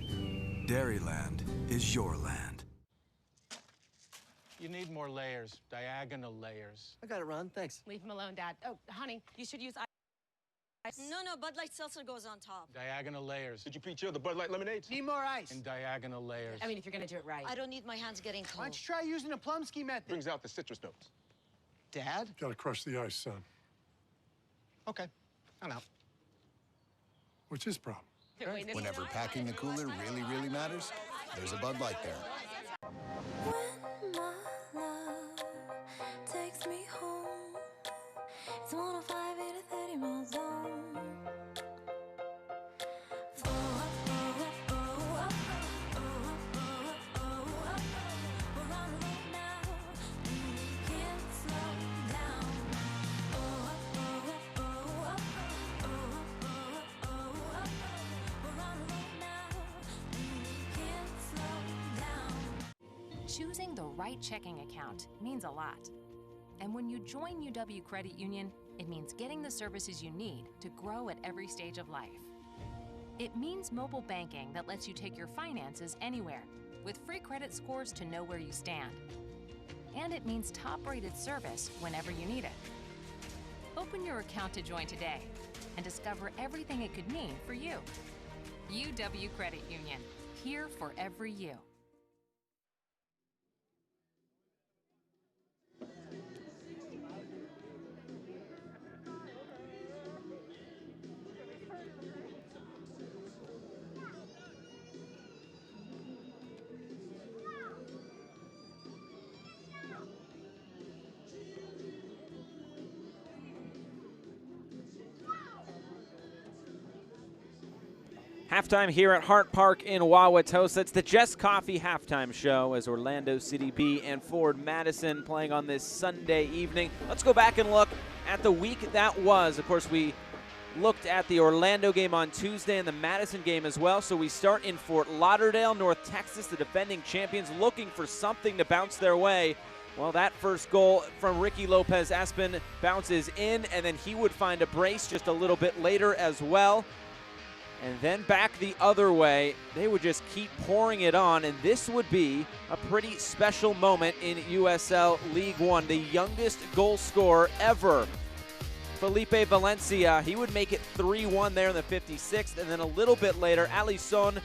Dairyland is your land. You need more layers, diagonal layers. I got it, Ron. Thanks. Leave him alone, Dad. Oh, honey, you should use ice. No, Bud Light Seltzer goes on top. Diagonal layers. Did you pre-chill the Bud Light lemonades? Need more ice. And diagonal layers. I mean, if you're gonna do it right. I don't need my hands getting cold. Why don't you try using the Plumsky method? Brings out the citrus notes. Dad? Gotta crush the ice, son. Okay, I'm out. What's his problem? Whenever packing the cooler really matters, there's a Bud Light there. When my love takes me home, it's 105 in a 30 mile zone. We're on the road now, we can't slow down. We're on the road now, we can't slow down. Choosing the right checking account means a lot. And when you join UW Credit Union, it means getting the services you need to grow at every stage of life. It means mobile banking that lets you take your finances anywhere, with free credit scores to know where you stand. And it means top-rated service whenever you need it. Open your account to join today and discover everything it could mean for you. UW Credit Union, here for every you. Halftime here at Hart Park in Wauwatosa. It's the Just Coffee halftime show as Orlando City B and Forward Madison playing on this Sunday evening. Let's go back and look at the week that was. Of course, we looked at the Orlando game on Tuesday and the Madison game as well. So we start in Fort Lauderdale, North Texas, the defending champions looking for something to bounce their way. Well, that first goal from Ricky Lopez-Espin bounces in, and then he would find a brace just a little bit later as well. And then back the other way, they would just keep pouring it on, and this would be a pretty special moment in USL League One. The youngest goal scorer ever, Felipe Valencia, he would make it 3-1 there in the 56th, and then a little bit later, Alisson,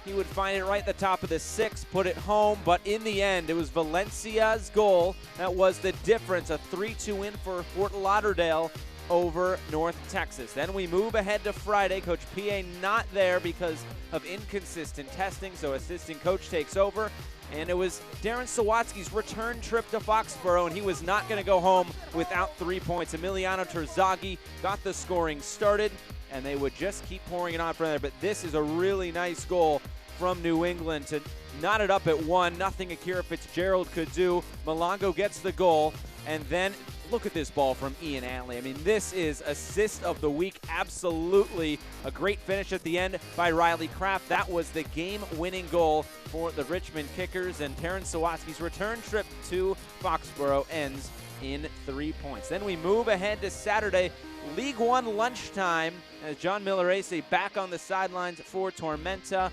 he would find it right at the top of the sixth, put it home, but in the end, it was Valencia's goal that was the difference, a 3-2 win for Fort Lauderdale over North Texas. Then we move ahead to Friday. Coach PA not there because of inconsistent testing, so assistant coach takes over. And it was Darren Sawatsky's return trip to Foxborough, and he was not going to go home without 3 points. Emiliano Terzaghi got the scoring started, and they would just keep pouring it on from there. But this is a really nice goal from New England to knot it up at 1. Nothing Akira Fitzgerald could do. Malongo gets the goal, and then look at this ball from Ian Antley. I mean, this is assist of the week. Absolutely a great finish at the end by Riley Kraft. That was the game-winning goal for the Richmond Kickers, and Terrence Sawatsky's return trip to Foxborough ends in 3 points. Then we move ahead to Saturday, League One lunchtime, as John Millerese back on the sidelines for Tormenta.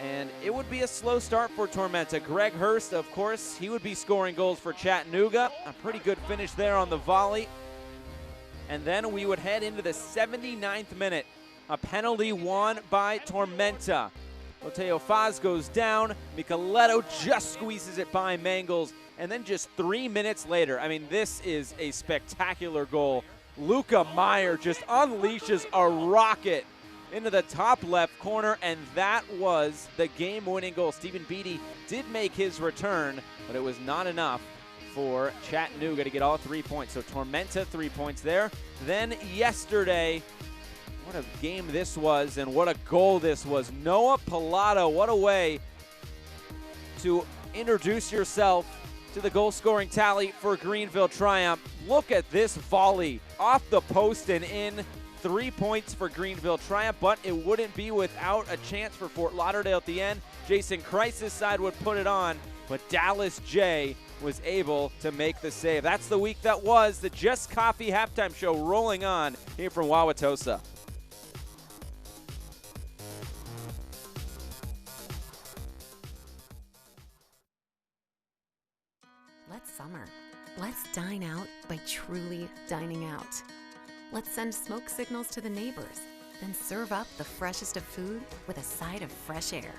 And it would be a slow start for Tormenta. Greg Hurst, of course, he would be scoring goals for Chattanooga. A pretty good finish there on the volley. And then we would head into the 79th minute. A penalty won by Tormenta. Mateo Faz goes down. Micheletto just squeezes it by Mangles. And then just 3 minutes later, I mean, this is a spectacular goal. Luca Meyer just unleashes a rocket into the top left corner, and that was the game-winning goal. Stephen Beattie did make his return, but it was not enough for Chattanooga to get all 3 points. So Tormenta 3 points there. Then yesterday, What a game this was, and what a goal this was. Noah Pilato, what a way to introduce yourself to the goal-scoring tally for Greenville Triumph. Look at this volley off the post and in. 3 points for Greenville Triumph, but it wouldn't be without a chance for Fort Lauderdale at the end. Jason Kreis's side would put it on, but Dallas J was able to make the save. That's the week that was. The Just Coffee halftime show rolling on here from Wauwatosa. Let's summer. Let's dine out by truly dining out. Let's send smoke signals to the neighbors, then serve up the freshest of food with a side of fresh air.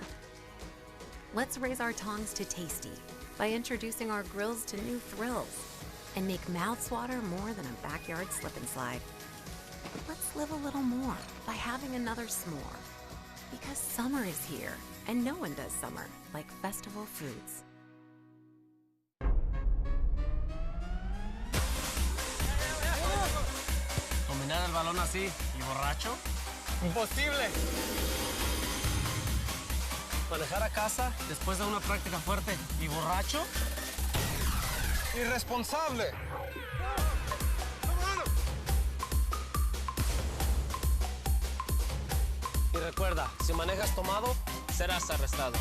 Let's raise our tongs to tasty by introducing our grills to new thrills and make mouthwater more than a backyard slip and slide. Let's live a little more by having another s'more. Because summer is here, and no one does summer like Festival Foods. ¿Dominar el balón así y borracho? ¡Imposible! ¿Manejar a casa después de una práctica fuerte y borracho? ¡Irresponsable! Y recuerda, si manejas tomado, serás arrestado.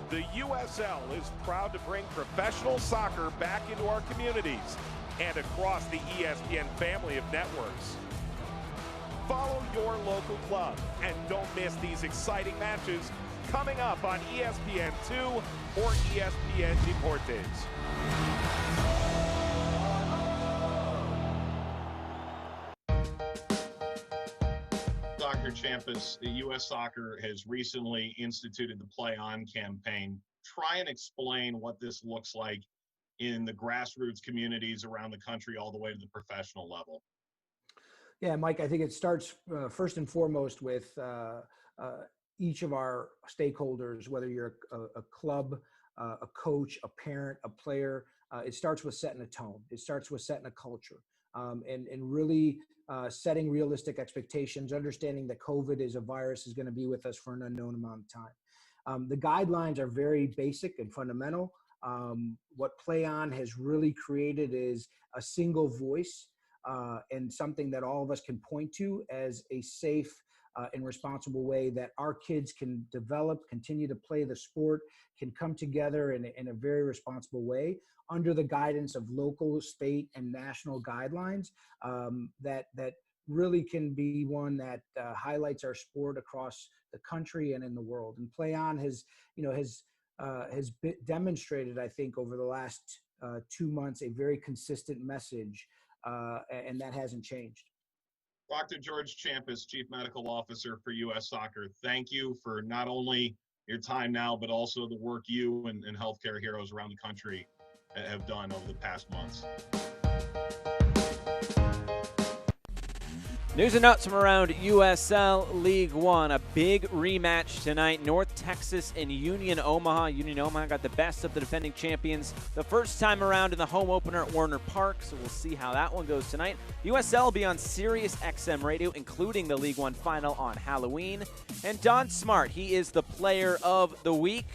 The USL is proud to bring professional soccer back into our communities and across the ESPN family of networks. Follow your local club and don't miss these exciting matches coming up on ESPN2 or ESPN Deportes. Dr. Champus, the U.S. Soccer has recently instituted the Play On campaign. Try and explain what this looks like in the grassroots communities around the country all the way to the professional level. Yeah, Mike, I think it starts first and foremost with each of our stakeholders, whether you're a club, a coach, a parent, a player. It starts with setting a tone. It starts with setting a culture and really setting realistic expectations, understanding that COVID is a virus is going to be with us for an unknown amount of time. The guidelines are very basic and fundamental. What Play On has really created is a single voice and something that all of us can point to as a safe and responsible way that our kids can develop, continue to play the sport, can come together in a very responsible way under the guidance of local, state, and national guidelines that really can be one that highlights our sport across the country and in the world. And Play On has demonstrated, I think, over the last 2 months, a very consistent message, and that hasn't changed. Dr. George Champus, Chief Medical Officer for U.S. Soccer, thank you for not only your time now, but also the work you and healthcare heroes around the country have done over the past months. News and notes from around USL League One. A big rematch tonight. North Texas and Union Omaha. Union Omaha got the best of the defending champions the first time around in the home opener at Warner Park, so we'll see how that one goes tonight. USL will be on Sirius XM Radio, including the League One final on Halloween. And Don Smart, he is the player of the week.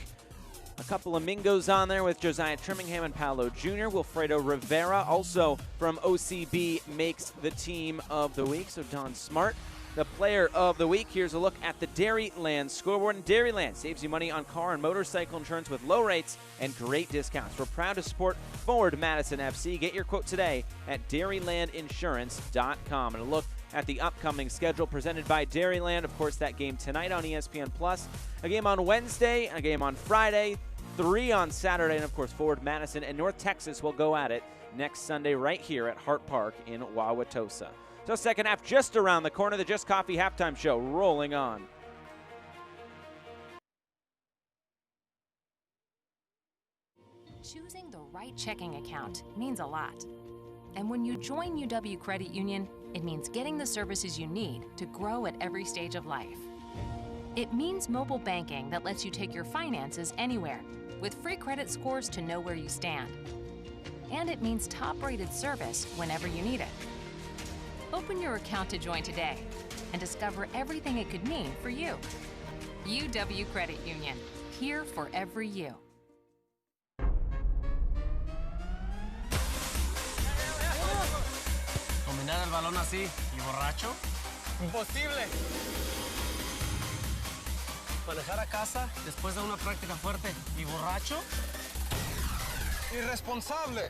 A couple of Mingos on there with Josiah Trimmingham and Paolo Jr. Wilfredo Rivera, also from OCB, makes the team of the week. So Don Smart, the player of the week. Here's a look at the Dairyland scoreboard. And Dairyland saves you money on car and motorcycle insurance with low rates and great discounts. We're proud to support Forward Madison FC. Get your quote today at dairylandinsurance.com. And a look at the upcoming schedule presented by Dairyland. Of course, that game tonight on ESPN+, a game on Wednesday, a game on Friday, 3 on Saturday, and of course Forward Madison and North Texas will go at it next Sunday right here at Hart Park in Wauwatosa. So second half just around the corner, the Just Coffee halftime show rolling on. Choosing the right checking account means a lot. And when you join UW Credit Union, it means getting the services you need to grow at every stage of life. It means mobile banking that lets you take your finances anywhere, with free credit scores to know where you stand. And it means top-rated service whenever you need it. Open your account to join today and discover everything it could mean for you. UW Credit Union, here for every you. Dominar el balón así y borracho? Imposible. Manejar a casa después de una práctica fuerte y borracho? Irresponsable.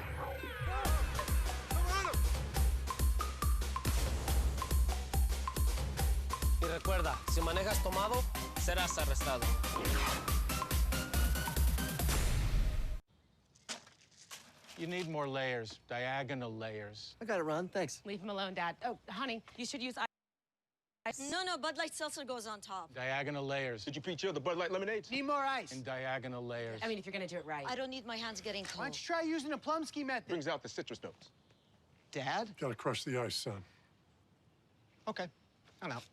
Y recuerda, si manejas tomado, serás arrestado. You need more layers, diagonal layers. I got it, Ron. Thanks. Leave him alone, Dad. Oh, honey, you should use ice. No, Bud Light Seltzer goes on top. Diagonal layers. Did you pre-chill the Bud Light lemonades? Need more ice. And diagonal layers. I mean, if you're going to do it right. I don't need my hands getting cold. Why don't you try using the Plumsky method? Brings out the citrus notes. Dad? Gotta crush the ice, son. Okay, I'm out.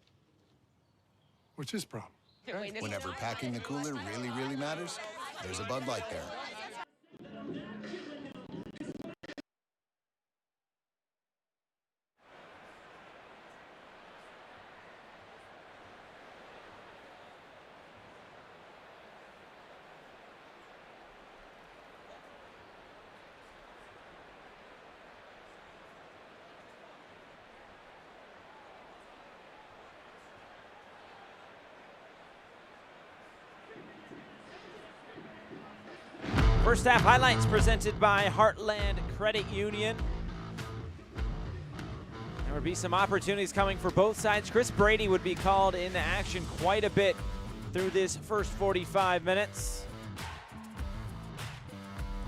What's his problem? Whenever packing the cooler really, really matters, there's a Bud Light there. First half highlights presented by Heartland Credit Union. There would be some opportunities coming for both sides. Chris Brady would be called into action quite a bit through this first 45 minutes.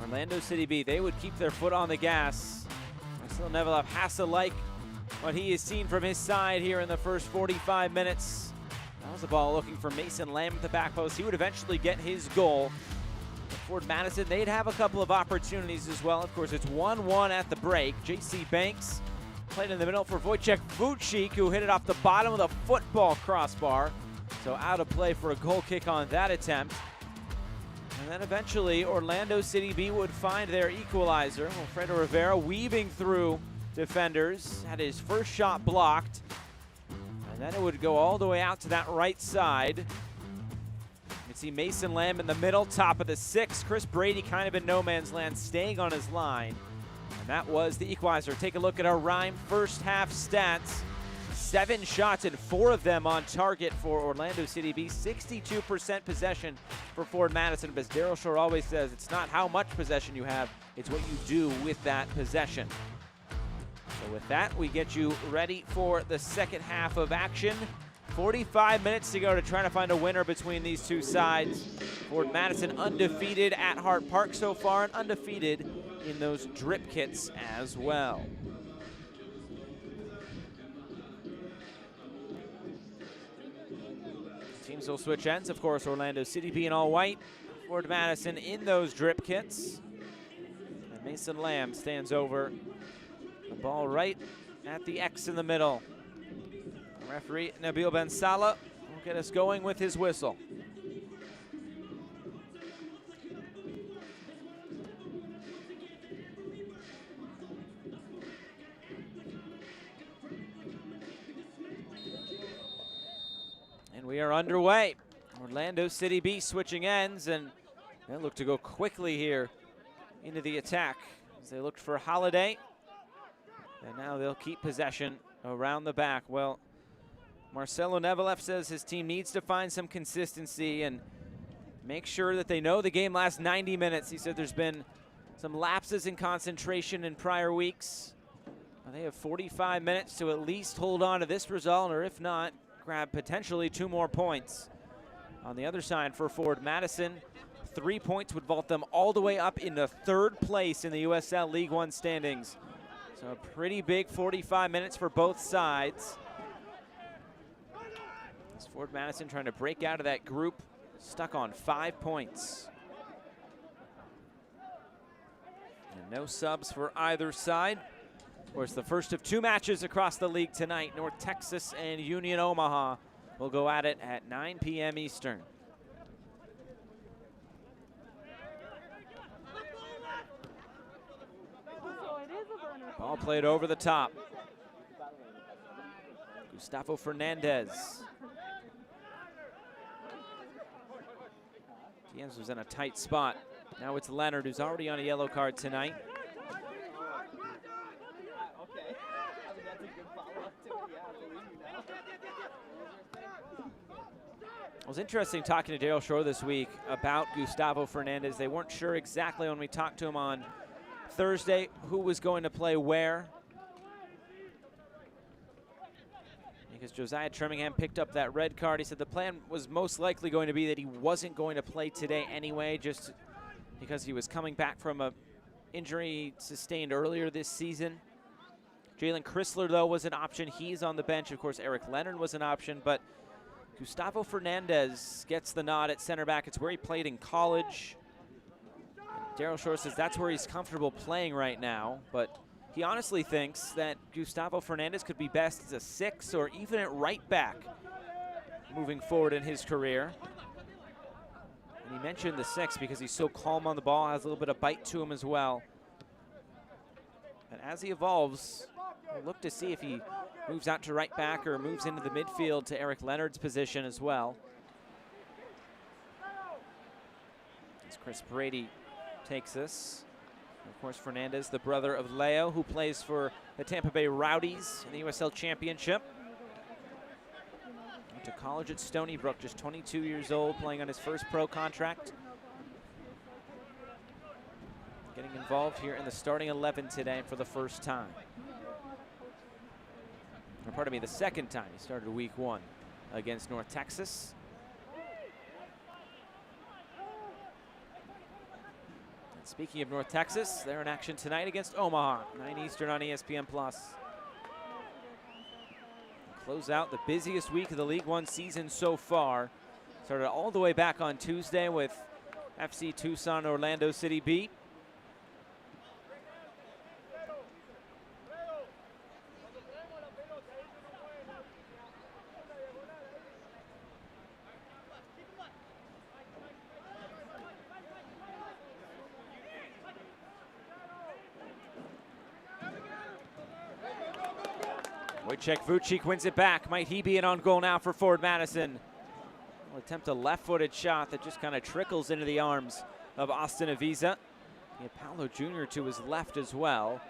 Orlando City B, they would keep their foot on the gas. Marcel Nevelov has to like what he has seen from his side here in the first 45 minutes. That was the ball looking for Mason Lamb at the back post. He would eventually get his goal. Ford Madison, they'd have a couple of opportunities as well. Of course, it's 1-1 at the break. J.C. Banks played in the middle for Wojciech Vucik, who hit it off the bottom of the football crossbar. So out of play for a goal kick on that attempt. And then eventually, Orlando City B would find their equalizer. Wilfredo Rivera weaving through defenders, had his first shot blocked. And then it would go all the way out to that right side. You can see Mason Lamb in the middle, top of the 6. Chris Brady kind of in no man's land, staying on his line. And that was the equalizer. Take a look at our Rhyme first half stats. 7 shots and 4 of them on target for Orlando City B. 62% possession for Ford Madison. But as Daryl Shore always says, it's not how much possession you have, it's what you do with that possession. So with that, we get you ready for the second half of action. 45 minutes to go to try to find a winner between these two sides. Ford Madison undefeated at Hart Park so far and undefeated in those drip kits as well. Teams will switch ends. Of course, Orlando City B in all white. Ford Madison in those drip kits. And Mason Lamb stands over the ball right at the X in the middle. Referee Nabil Ben Salah will get us going with his whistle. And we are underway. Orlando City B switching ends, and They look to go quickly here into the attack as they looked for Holiday. And now they'll keep possession around the back. Well, Marcelo Nevilev says his team needs to find some consistency and make sure that they know the game lasts 90 minutes. He said there's been some lapses in concentration in prior weeks. They have 45 minutes to at least hold on to this result, or if not, grab potentially 2 more points. On the other side for Forward Madison, 3 points would vault them all the way up into 3rd place in the USL League One standings. So a pretty big 45 minutes for both sides. It's Forward Madison trying to break out of that group, stuck on 5 points. And no subs for either side. Of course, the first of 2 matches across the league tonight. North Texas and Union Omaha will go at it at 9 p.m. Eastern. Ball played over the top. Gustavo Fernandez. Diaz was in a tight spot. Now it's Leonard, who's already on a yellow card tonight. It was interesting talking to Daryl Shore this week about Gustavo Fernandez. They weren't sure exactly when we talked to him on Thursday who was going to play where, because Josiah Tremingham picked up that red card. He said the plan was most likely going to be that he wasn't going to play today anyway, just because he was coming back from a injury sustained earlier this season. Jalen Chrysler, though, was an option. He's on the bench. Of course, Eric Leonard was an option, but Gustavo Fernandez gets the nod at center back. It's where he played in college. Daryl Shore says that's where he's comfortable playing right now, but he honestly thinks that Gustavo Fernandez could be best as a 6 or even at right back moving forward in his career. And he mentioned the 6 because he's so calm on the ball, has a little bit of bite to him as well. And as he evolves, we'll look to see if he moves out to right back or moves into the midfield to Eric Leonard's position as well. As Chris Brady takes this. Of course, Fernandez, the brother of Leo, who plays for the Tampa Bay Rowdies in the USL Championship. Went to college at Stony Brook, just 22 years old, playing on his first pro contract. Getting involved here in the starting 11 today for the first time. Or pardon me, the second time. He started week 1 against North Texas. And speaking of North Texas, they're in action tonight against Omaha, 9 Eastern on ESPN+. Close out the busiest week of the League One season so far. Started all the way back on Tuesday with FC Tucson Orlando City beat. Wojciech Vucic wins it back. Might he be an on goal now for Forward Madison? Will attempt a left-footed shot that just kind of trickles into the arms of Austin Avisa. Paulo Jr. to his left as well.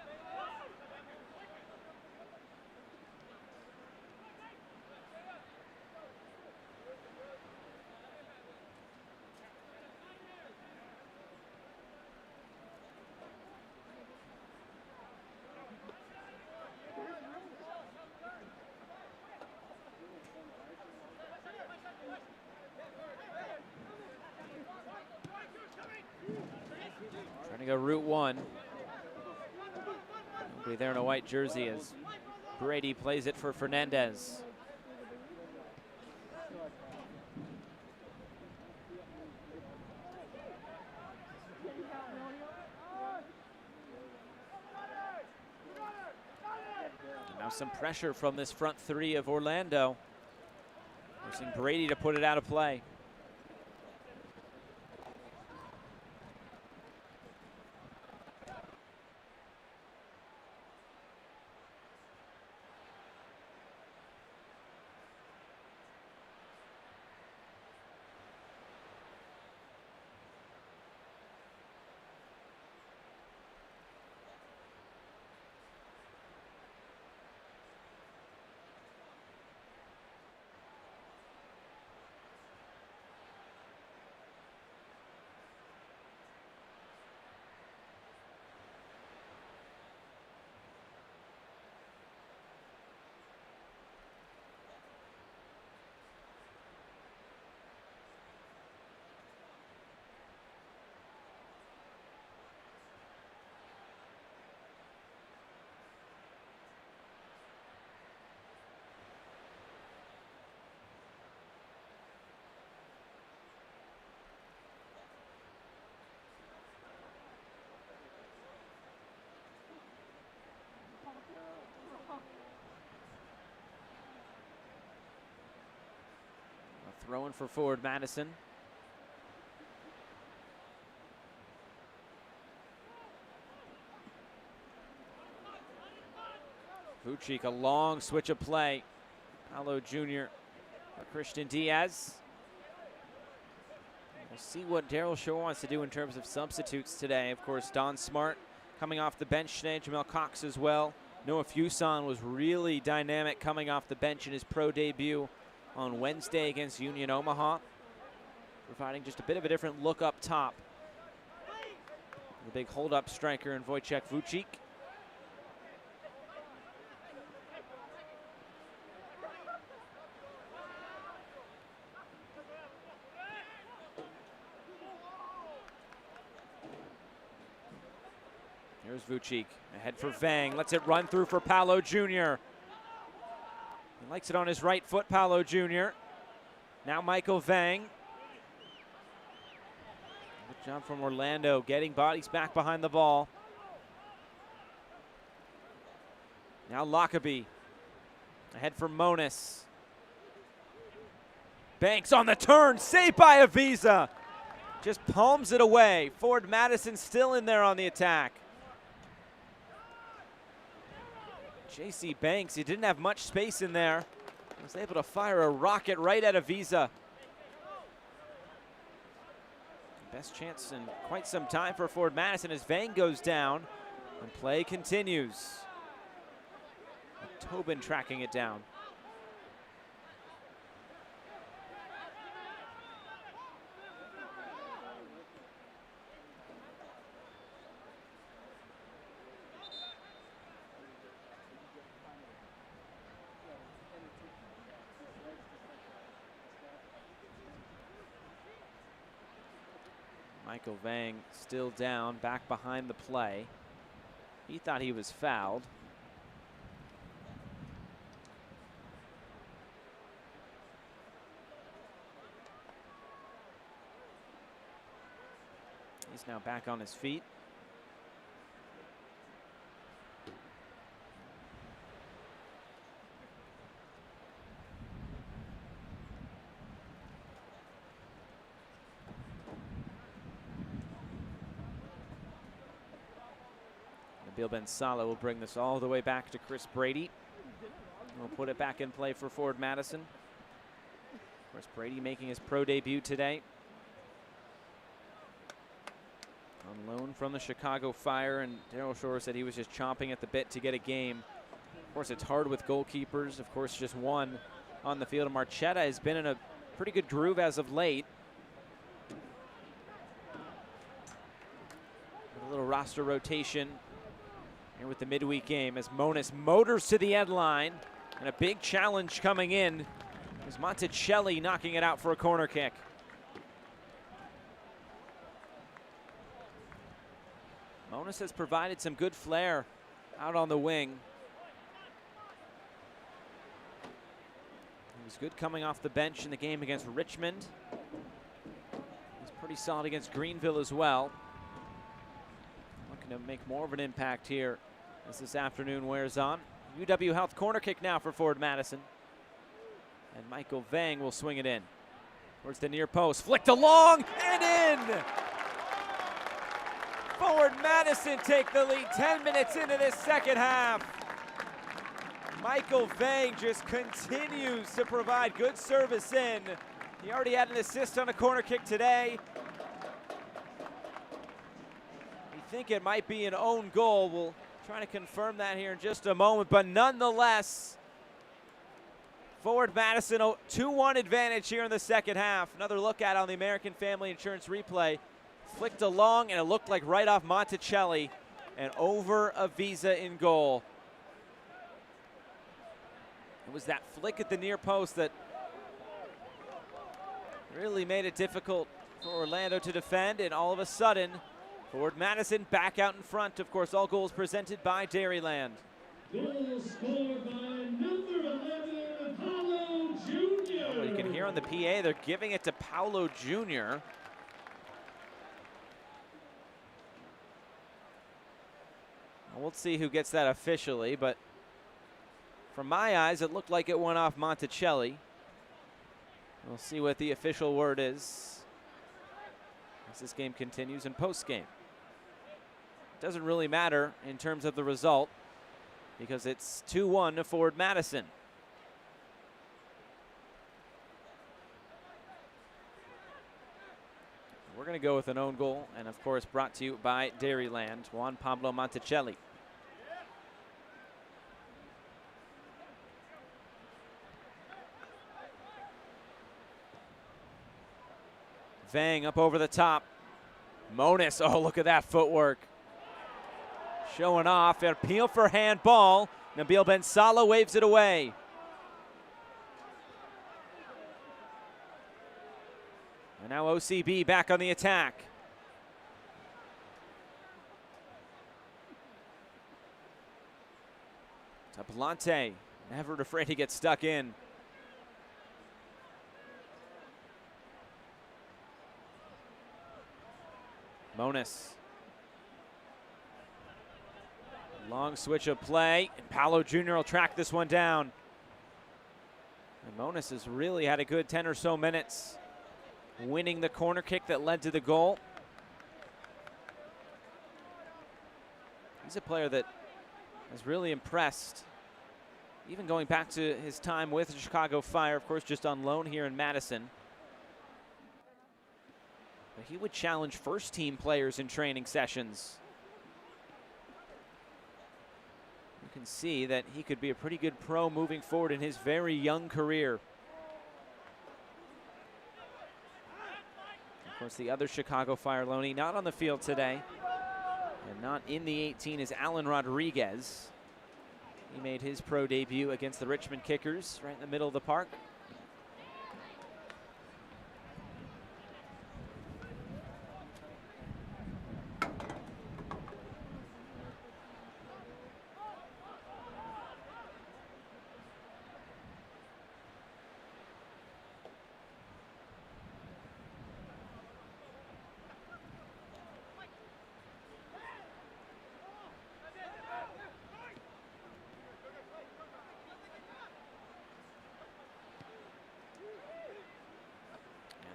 Trying to go route 1. Nobody there in a white jersey as Brady plays it for Fernandez. Now some pressure from this front 3 of Orlando. Forcing Brady to put it out of play. Throwing for forward Madison. Vucic, a long switch of play. Paolo Jr. for Christian Diaz. We'll see what Daryl Shore wants to do in terms of substitutes today. Of course, Don Smart coming off the bench today. Jamel Cox as well. Noah Fuson was really dynamic coming off the bench in his pro debut on Wednesday against Union Omaha, providing just a bit of a different look up top. The big hold-up striker in Wojciech Vucic. Here's Vucic, ahead for Vang, lets it run through for Paolo Jr. He likes it on his right foot, Paolo Jr. Now Michael Vang. Good job from Orlando, getting bodies back behind the ball. Now Lockerbie, ahead for Monis. Banks on the turn, saved by Avisa. Just palms it away. Forward Madison still in there on the attack. J.C. Banks, he didn't have much space in there. He was able to fire a rocket right at Avisa. Best chance in quite some time for Forward Madison as Vang goes down and play continues. Tobin tracking it down. Michael Vang still down, back behind the play. He thought he was fouled. He's now back on his feet. Nabil Ben Salah will bring this all the way back to Chris Brady. We'll put it back in play for Forward Madison. Of course, Brady making his pro debut today. On loan from the Chicago Fire, and Daryl Shore said he was just chomping at the bit to get a game. Of course, it's hard with goalkeepers. Of course, just one on the field. Marchetta has been in a pretty good groove as of late. A little roster rotation here with the midweek game as Monis motors to the end line, and a big challenge coming in is Monticelli knocking it out for a corner kick. Monis has provided some good flair out on the wing. He was good coming off the bench in the game against Richmond. He's pretty solid against Greenville as well. Looking to make more of an impact here as this afternoon wears on. UW Health corner kick now for Forward Madison. And Michael Vang will swing it in. Towards the near post, flicked along and in! Forward Madison take the lead 10 minutes into this second half. Michael Vang just continues to provide good service in. He already had an assist on a corner kick today. We think it might be an own goal. We'll try to confirm that here in just a moment, but nonetheless, Forward Madison, a 2-1 advantage here in the second half. Another look at on the American Family Insurance replay. Flicked along, and it looked like right off Monticelli and over Avisa in goal. It was that flick at the near post that really made it difficult for Orlando to defend, and all of a sudden, Forward Madison back out in front. Of course, all goals presented by Dairyland. Goal scored by number 11, Paolo Jr. Oh, you can hear on the PA, they're giving it to Paolo Jr. We'll see who gets that officially, but from my eyes, it looked like it went off Monticelli. We'll see what the official word is as this game continues in post-game. Doesn't really matter in terms of the result because it's 2-1 to Forward Madison. We're going to go with an own goal, and of course brought to you by Dairyland, Juan Pablo Monticelli. Vang up over the top. Monis, oh, look at that footwork. Showing off, an appeal for handball. Nabil Ben Salah waves it away. And now OCB back on the attack. Tablante, never afraid to get stuck in. Monis. Long switch of play, and Paolo Jr. will track this one down. And Monis has really had a good 10 or so minutes, winning the corner kick that led to the goal. He's a player that has really impressed, even going back to his time with the Chicago Fire, of course, just on loan here in Madison. But he would challenge first-team players in training sessions. You can see that he could be a pretty good pro moving forward in his very young career. Of course, the other Chicago Fire loanee not on the field today, and not in the 18 is Alan Rodriguez. He made his pro debut against the Richmond Kickers right in the middle of the park.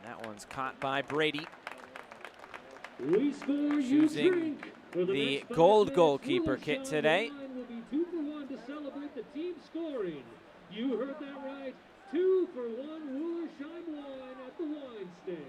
That one's caught by Brady. Choosing the gold goalkeeper kit today. Will be 2 for 1 to celebrate the team scoring. You heard that right. 2 for 1 Woolersheim wine at the wine stands.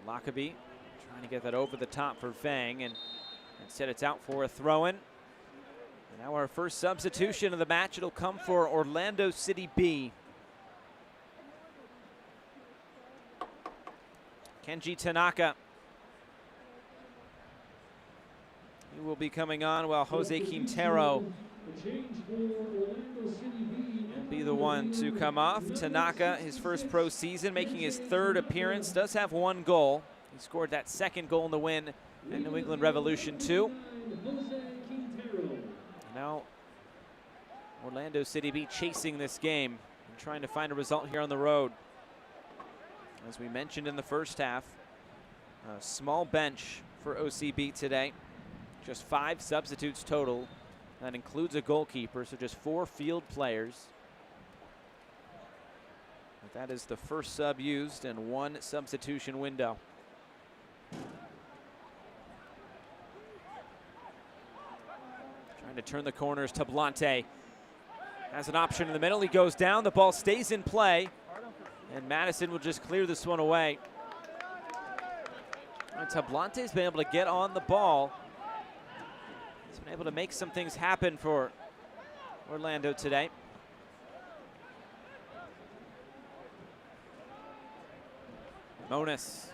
Lockerbie trying to get that over the top for Vang, and instead it's out for a throw-in. And now our first substitution of the match, it'll come for Orlando City B. Kenji Tanaka. He will be coming on while Jose Quintero will be the one to come off. Tanaka, his first pro season, making his 3rd appearance, does have 1 goal. He scored that 2nd goal in the win at New England Revolution 2. Now Orlando City B chasing this game and trying to find a result here on the road. As we mentioned in the first half, a small bench for OCB today. Just 5 substitutes total. That includes a goalkeeper, so just 4 field players. But that is the first sub used and 1 substitution window. Trying to turn the corners. Tablante has an option in the middle. He goes down. The ball stays in play. And Madison will just clear this one away. And Tablante's been able to get on the ball. He's been able to make some things happen for Orlando today. Monis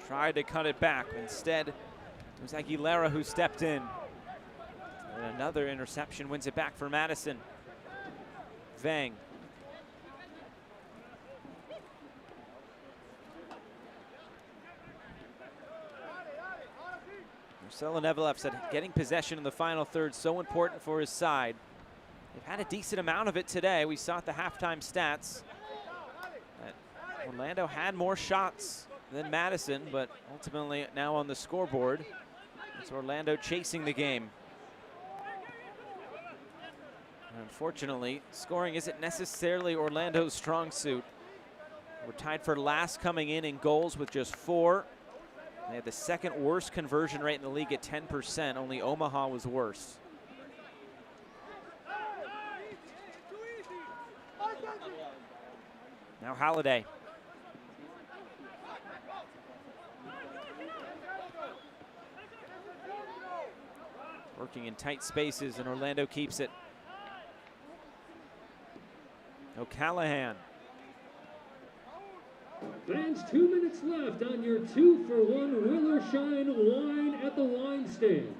tried to cut it back. Instead, it was Aguilera who stepped in. And another interception wins it back for Madison. Vang. Marcelo Neveloff said getting possession in the final third so important for his side. They've had a decent amount of it today. We saw at the halftime stats that Orlando had more shots than Madison, but ultimately now on the scoreboard, it's Orlando chasing the game. And unfortunately, scoring isn't necessarily Orlando's strong suit. We're tied for last coming in goals with just 4. They had the second worst conversion rate in the league at 10%. Only Omaha was worse. Now Holiday. Working in tight spaces, and Orlando keeps it. O'Callahan. Fans, 2 minutes left on your 2-for-1 Will or Shine wine at the wine stands.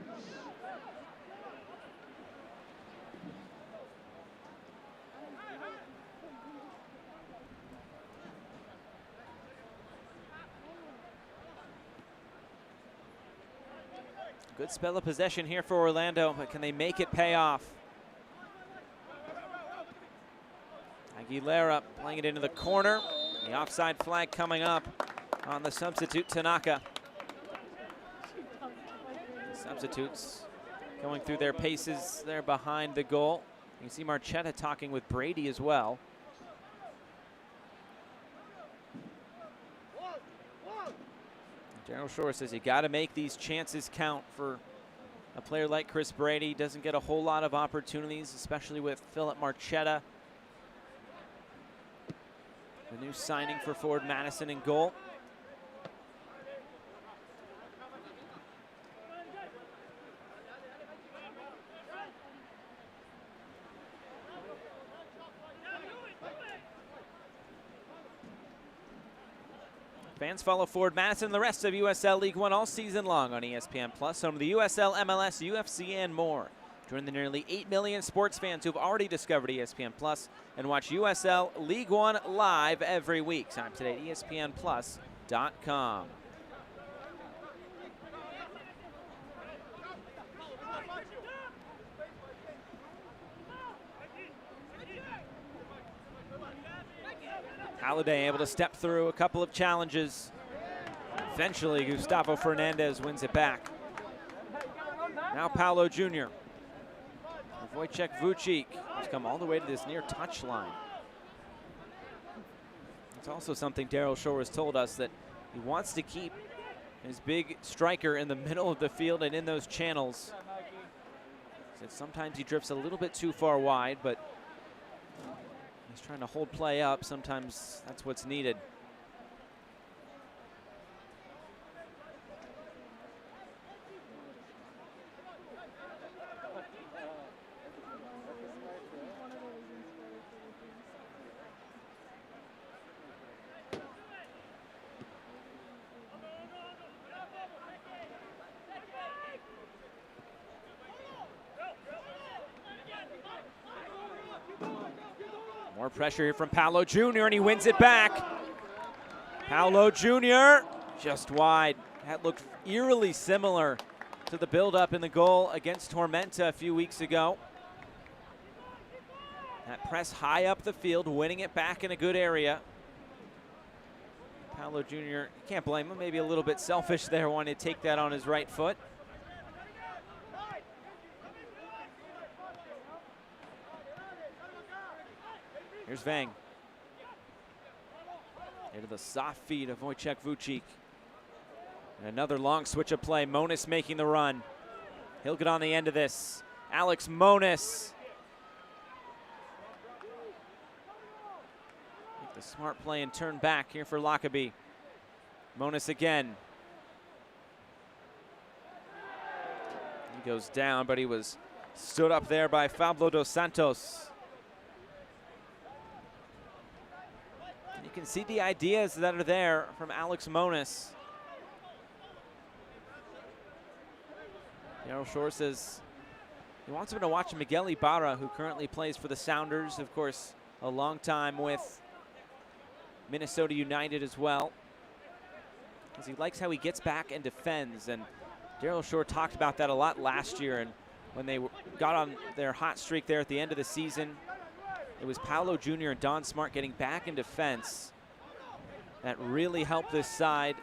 Good spell of possession here for Orlando, but can they make it pay off? Aguilera playing it into the corner. The offside flag coming up on the substitute, Tanaka. Substitutes going through their paces there behind the goal. You can see Marchetta talking with Brady as well. Daryl Shore says you got to make these chances count for a player like Chris Brady. Doesn't get a whole lot of opportunities, especially with Philip Marchetta, the new signing for Forward Madison in goal. Fans follow Forward Madison and the rest of USL League One all season long on ESPN Plus, home to the USL, MLS, UFC, and more. Join the nearly 8 million sports fans who've already discovered ESPN Plus and watch USL League One live every week. Time today at ESPNplus.com. Holiday able to step through a couple of challenges. Eventually, Gustavo Fernandez wins it back. Now Paolo Jr. Wojciech Vucic has come all the way to this near touch line. It's also something Daryl Shore has told us, that he wants to keep his big striker in the middle of the field and in those channels. Said sometimes he drifts a little bit too far wide, but he's trying to hold play up. Sometimes that's what's needed. More pressure here from Paolo Jr., and he wins it back. Paolo Jr. just wide. That looked eerily similar to the build-up in the goal against Tormenta a few weeks ago. That press high up the field, winning it back in a good area. Paolo Jr., you can't blame him, maybe a little bit selfish there, wanting to take that on his right foot. Here's Vang. Into the soft feet of Wojciech Vucic. And another long switch of play. Monis making the run. He'll get on the end of this. Alex Monis. Make the smart play and turn back here for Lockerbie. Monis again. He goes down, but he was stood up there by Pablo dos Santos. You can see the ideas that are there from Alex Monis. Daryl Shore says he wants him to watch Miguel Ibarra, who currently plays for the Sounders, of course, a long time with Minnesota United as well. Because he likes how he gets back and defends, and Daryl Shore talked about that a lot last year, and when they got on their hot streak there at the end of the season. It was Paolo Jr. and Don Smart getting back in defense that really helped this side.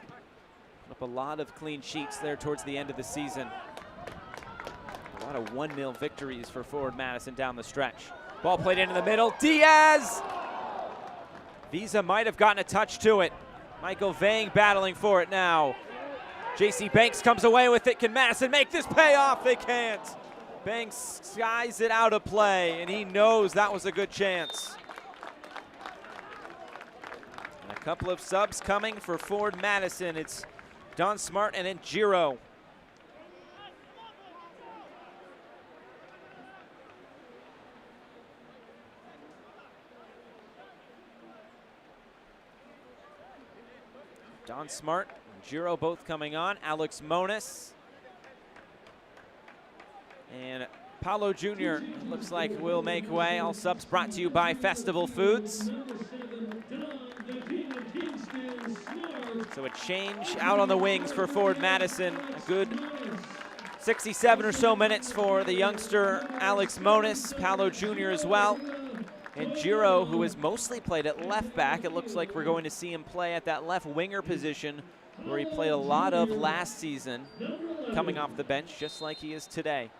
Put up a lot of clean sheets there towards the end of the season. A lot of 1-0 victories for Forward Madison down the stretch. Ball played into the middle. Diaz! Visa might have gotten a touch to it. Michael Vang battling for it now. J.C. Banks comes away with it. Can Madison make this pay off? They can't. Banks skies it out of play, and he knows that was a good chance. And a couple of subs coming for Forward Madison. It's Don Smart and then Giro. Don Smart and Giro both coming on. Alex Monis and Paolo Jr. looks like will make way. All subs brought to you by Festival Foods. So a change out on the wings for Forward Madison. A good 67 or so minutes for the youngster Alex Monis, Paolo Jr. as well. And Giro, who has mostly played at left back, it looks like we're going to see him play at that left winger position where he played a lot of last season, coming off the bench just like he is today.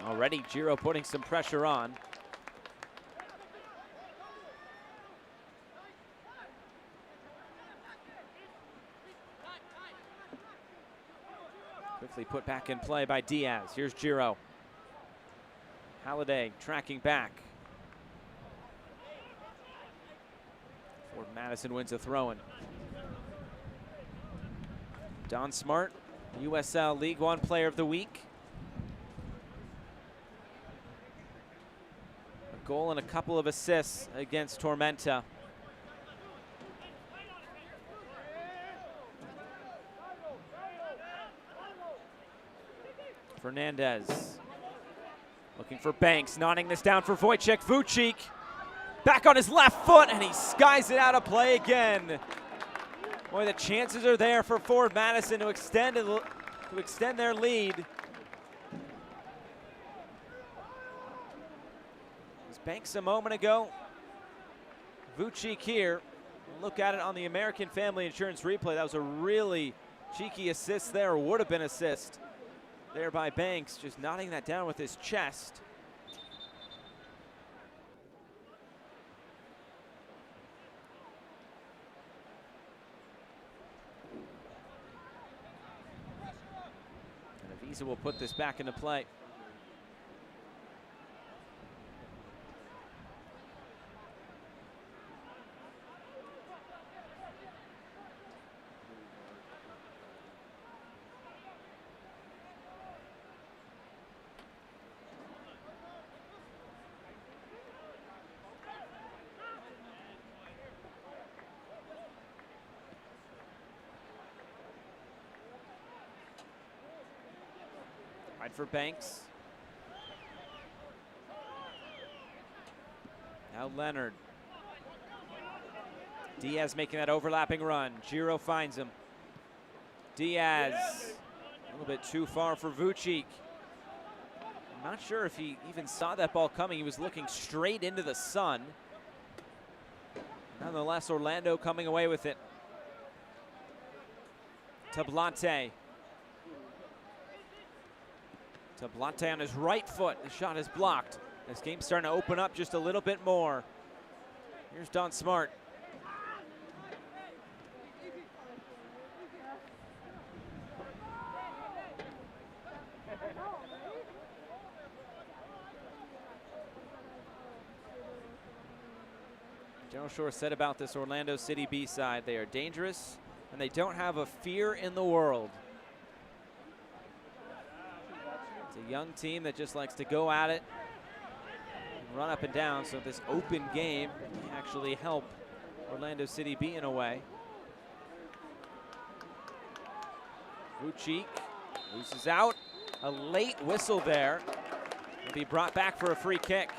Already Giro putting some pressure on. Quickly put back in play by Diaz. Here's Giro. Halliday tracking back. Ford Madison wins a throw-in. Don Smart, USL League One Player of the Week. A goal and a couple of assists against Tormenta. Fernandez. Looking for Banks, nodding this down for Wojciech Vucic. Back on his left foot, and he skies it out of play again. Boy, the chances are there for Forward Madison to extend their lead. It was Banks a moment ago. Vucic here. Look at it on the American Family Insurance replay. That was a really cheeky assist there, or would have been assist. There by Banks, just knotting that down with his chest. And Avisa will put this back into play. For Banks. Now Leonard. Diaz making that overlapping run. Giro finds him. Diaz. A little bit too far for Vucic. I'm not sure if he even saw that ball coming. He was looking straight into the sun. Nonetheless, Orlando coming away with it. Tablante. Tablante on his right foot. The shot is blocked. This game's starting to open up just a little bit more. Here's Don Smart. General Shore said about this Orlando City B side, they are dangerous and they don't have a fear in the world. It's a young team that just likes to go at it and run up and down, so this open game may actually help Orlando City B in a way. Vucic loses out. A late whistle there. Will be brought back for a free kick.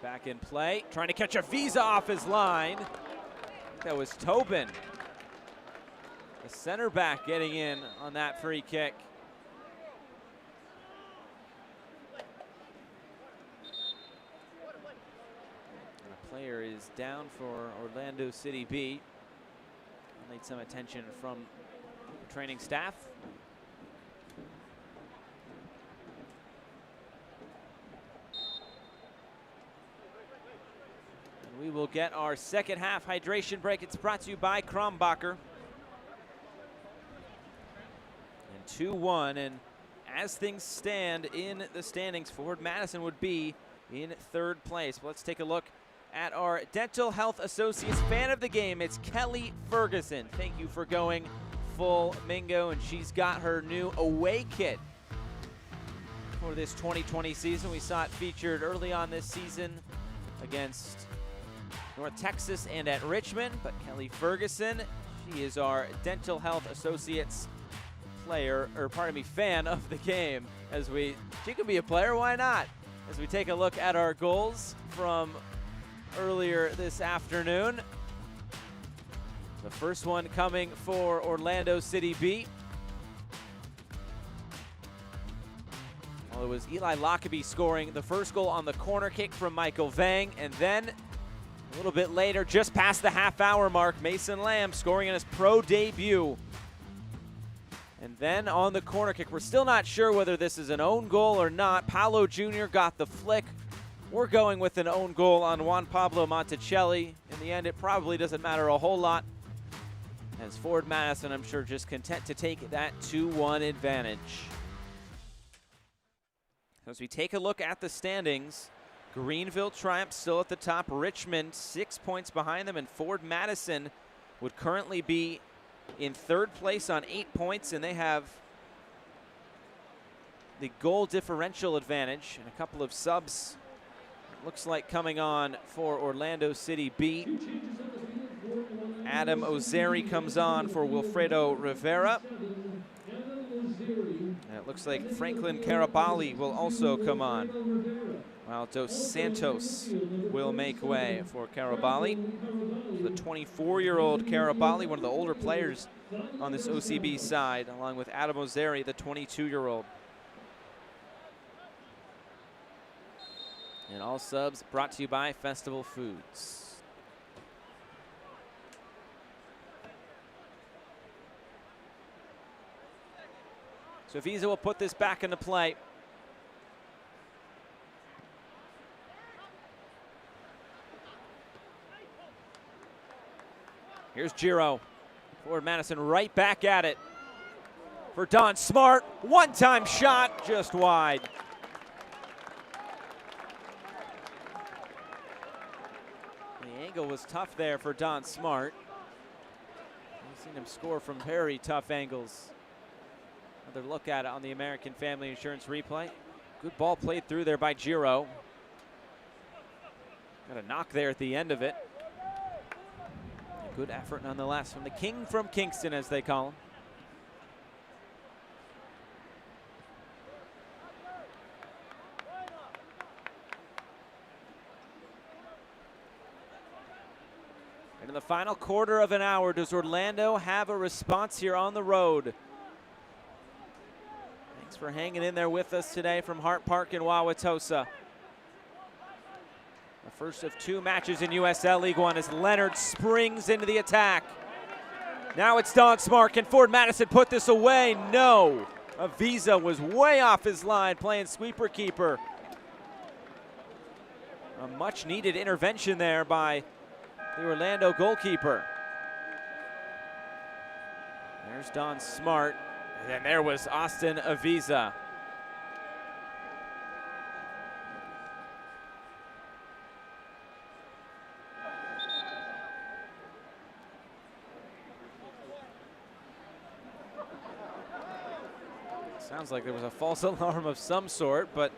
Back in play, trying to catch a visa off his line. That was Tobin. The center back getting in on that free kick. And a player is down for Orlando City B. Need some attention from the training staff. And we will get our second half hydration break. It's brought to you by Krombacher. And 2-1, and as things stand in the standings, Forward Madison would be in third place. Let's take a look at our Dental Health Associates fan of the game. It's Kelly Ferguson. Thank you for going full Mingo, and she's got her new away kit for this 2020 season. We saw it featured early on this season against North Texas and at Richmond, but Kelly Ferguson, she is our Dental Health Associates player, or pardon me, fan of the game. She could be a player, why not? As we take a look at our goals from earlier this afternoon. The first one coming for Orlando City B. Well, it was Eli Lockaby scoring the first goal on the corner kick from Michael Vang, and then a little bit later, just past the half-hour mark, Mason Lamb scoring in his pro debut. And then on the corner kick, we're still not sure whether this is an own goal or not. Paolo Jr. got the flick. We're going with an own goal on Juan Pablo Monticelli. In the end, it probably doesn't matter a whole lot, as Forward Madison, I'm sure, just content to take that 2-1 advantage. As we take a look at the standings, Greenville Triumph still at the top. Richmond 6 points behind them, and Forward Madison would currently be in third place on 8 points, and they have the goal differential advantage, and a couple of subs looks like coming on for Orlando City B. Adam Ozeri comes on for Wilfredo Rivera. And it looks like Franklin Carabali will also come on, while Dos Santos will make way for Carabali. The 24-year-old Carabali, one of the older players on this OCB side, along with Adam Ozeri, the 22-year-old. And all subs brought to you by Festival Foods. So Visa will put this back into play. Here's Giro. Forward Madison right back at it for Don Smart. One-time shot, just wide. The angle was tough there for Don Smart. We've seen him score from very tough angles. Another look at it on the American Family Insurance replay. Good ball played through there by Giro. Got a knock there at the end of it. A good effort nonetheless from the King from Kingston, as they call him. And in the final quarter of an hour, does Orlando have a response here on the road? Thanks for hanging in there with us today from Hart Park in Wauwatosa. The first of two matches in USL League One as Leonard springs into the attack. Now it's Don Smart. Can Forward Madison put this away? No. Avisa was way off his line playing sweeper keeper. A much needed intervention there by the Orlando goalkeeper. There's Don Smart. And then there was Austin Avisa. Sounds like there was a false alarm of some sort, but,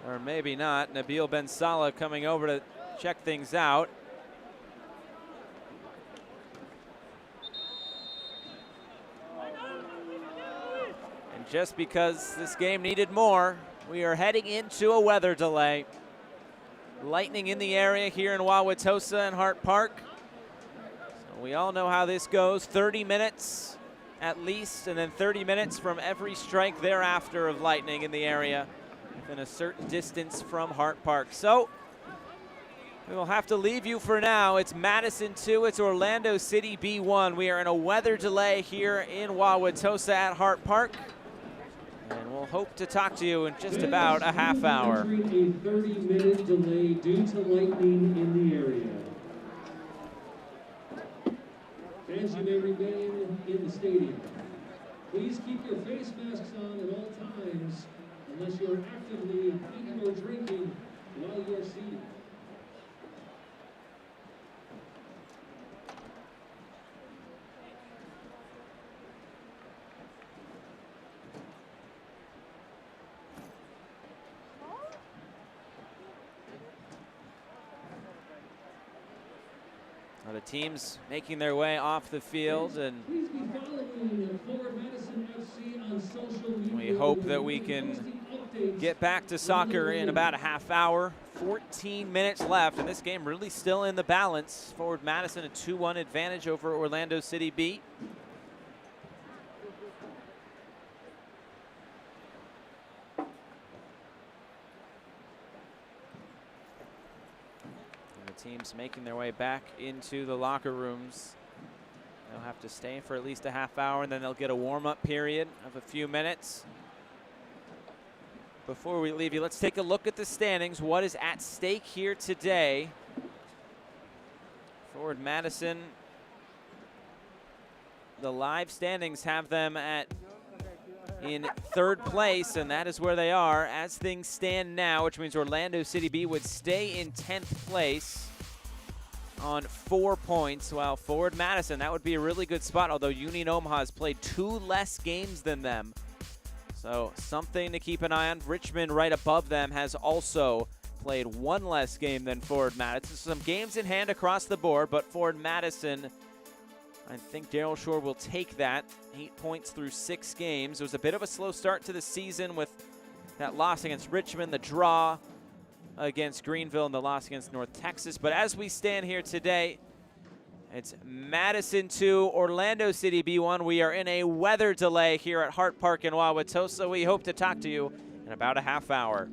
or maybe not. Nabil Ben Salah coming over to check things out. And just because this game needed more, we are heading into a weather delay. Lightning in the area here in Wauwatosa and Hart Park. So we all know how this goes. 30 minutes at least, and then 30 minutes from every strike thereafter of lightning in the area within a certain distance from Hart Park. So we will have to leave you for now. It's Madison 2, it's Orlando City B1. We are in a weather delay here in Wauwatosa at Hart Park. And we'll hope to talk to you in just about a half hour. A 30-minute delay due to lightning in the area. Fans, you may remain in the stadium. Please keep your face masks on at all times unless you're actively eating or drinking while you're seated. Well, the teams making their way off the field, and we hope that we can get back to soccer in about a half hour. 14 minutes left, and this game really still in the balance. Forward Madison a 2-1 advantage over Orlando City B. Teams making their way back into the locker rooms. They'll have to stay for at least a half hour, and then they'll get a warm-up period of a few minutes. Before we leave you, let's take a look at the standings. What is at stake here today? Forward Madison, the live standings have them in third place, and that is where they are as things stand now, which means Orlando City B would stay in 10th place on 4 points, while Forward Madison, that would be a really good spot, although Union Omaha has played 2 less games than them. So something to keep an eye on. Richmond right above them has also played 1 less game than Forward Madison. Some games in hand across the board, but Forward Madison, I think Daryl Shore will take that. 8 points through 6 games. It was a bit of a slow start to the season with that loss against Richmond, the draw against Greenville, and the loss against North Texas. But as we stand here today, it's Madison 2, Orlando City B1. We are in a weather delay here at Hart Park in Wauwatosa. We hope to talk to you in about a half hour.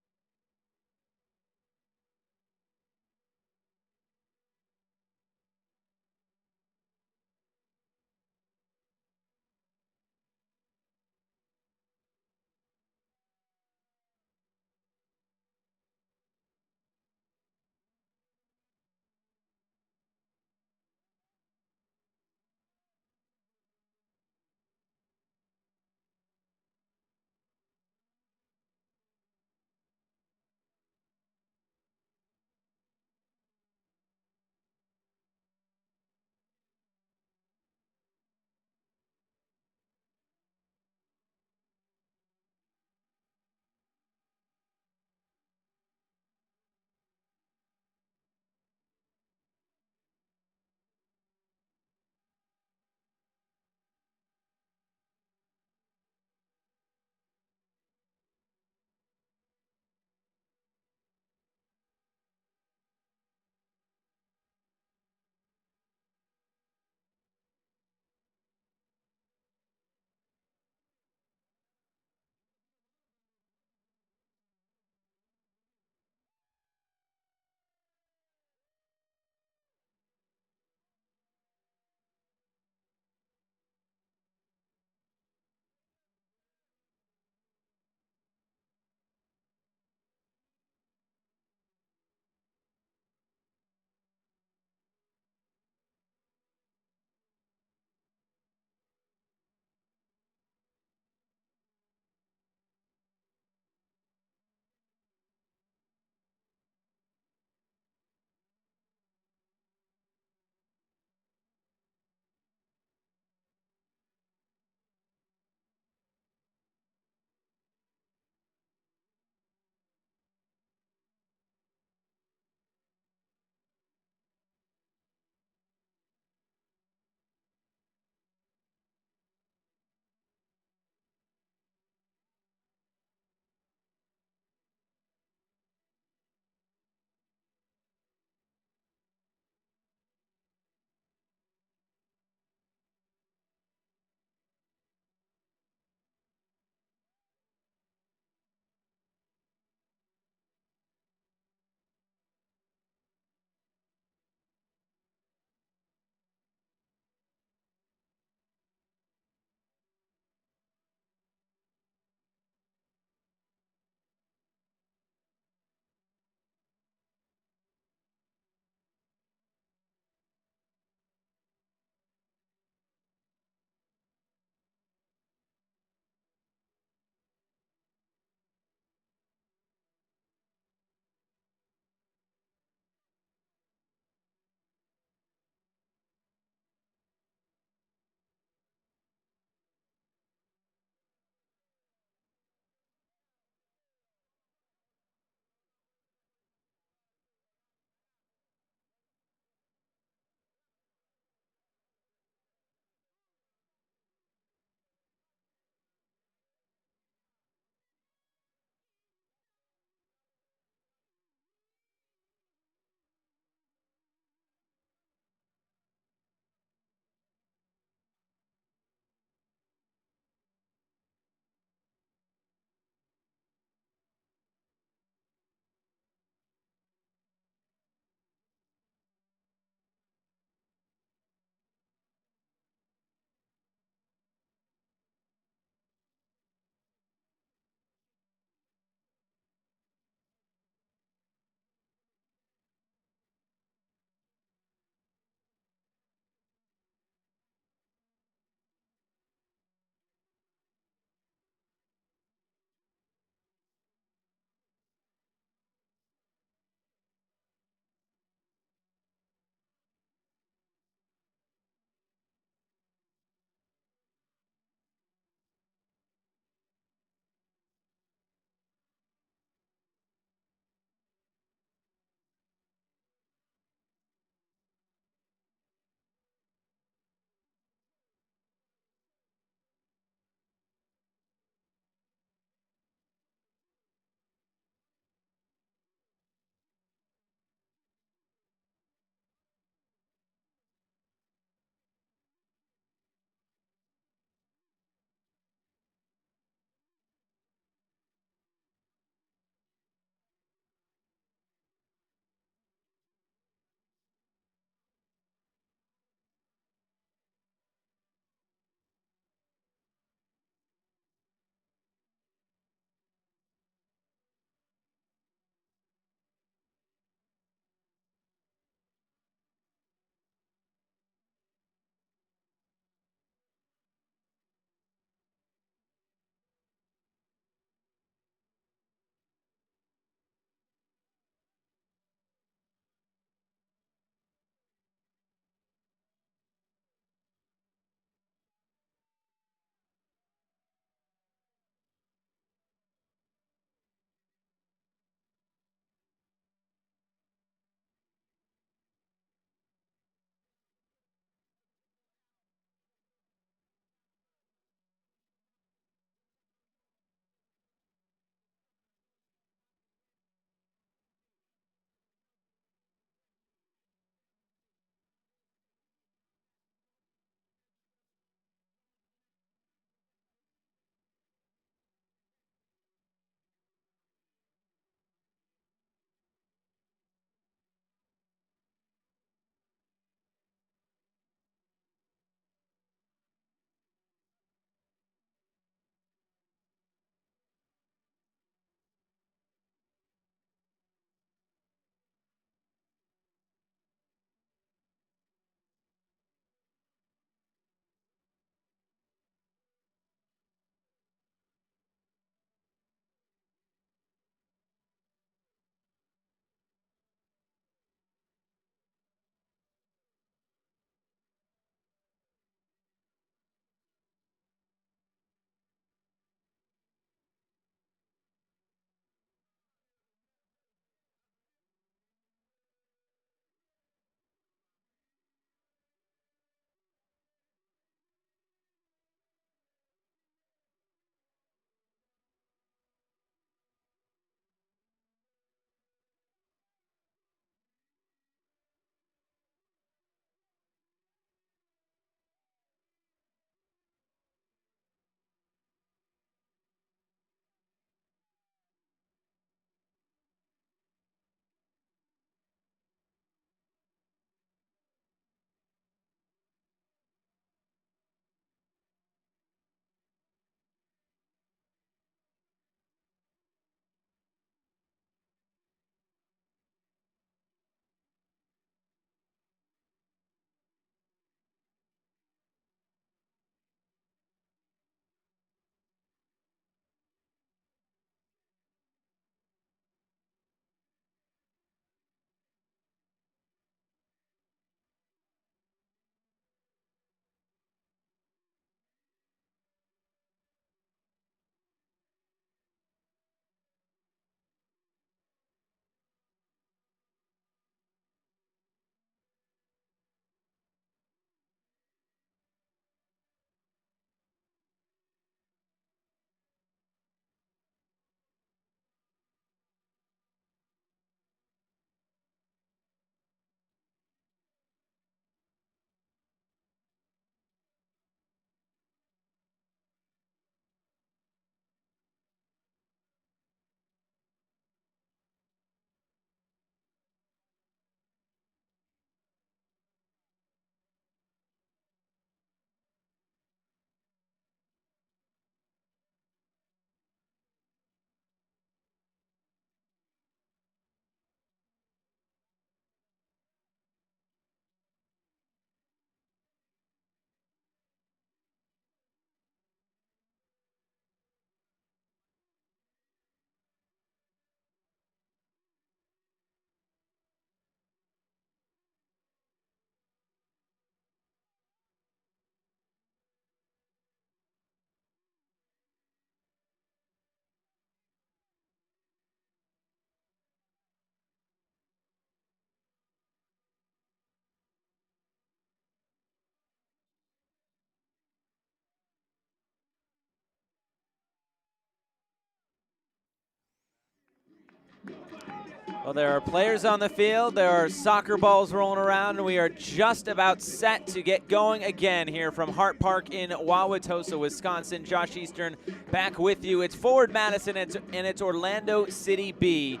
Well, there are players on the field, there are soccer balls rolling around, and we are just about set to get going again here from Hart Park in Wauwatosa, Wisconsin. Josh Eastern back with you. It's Forward Madison and it's Orlando City B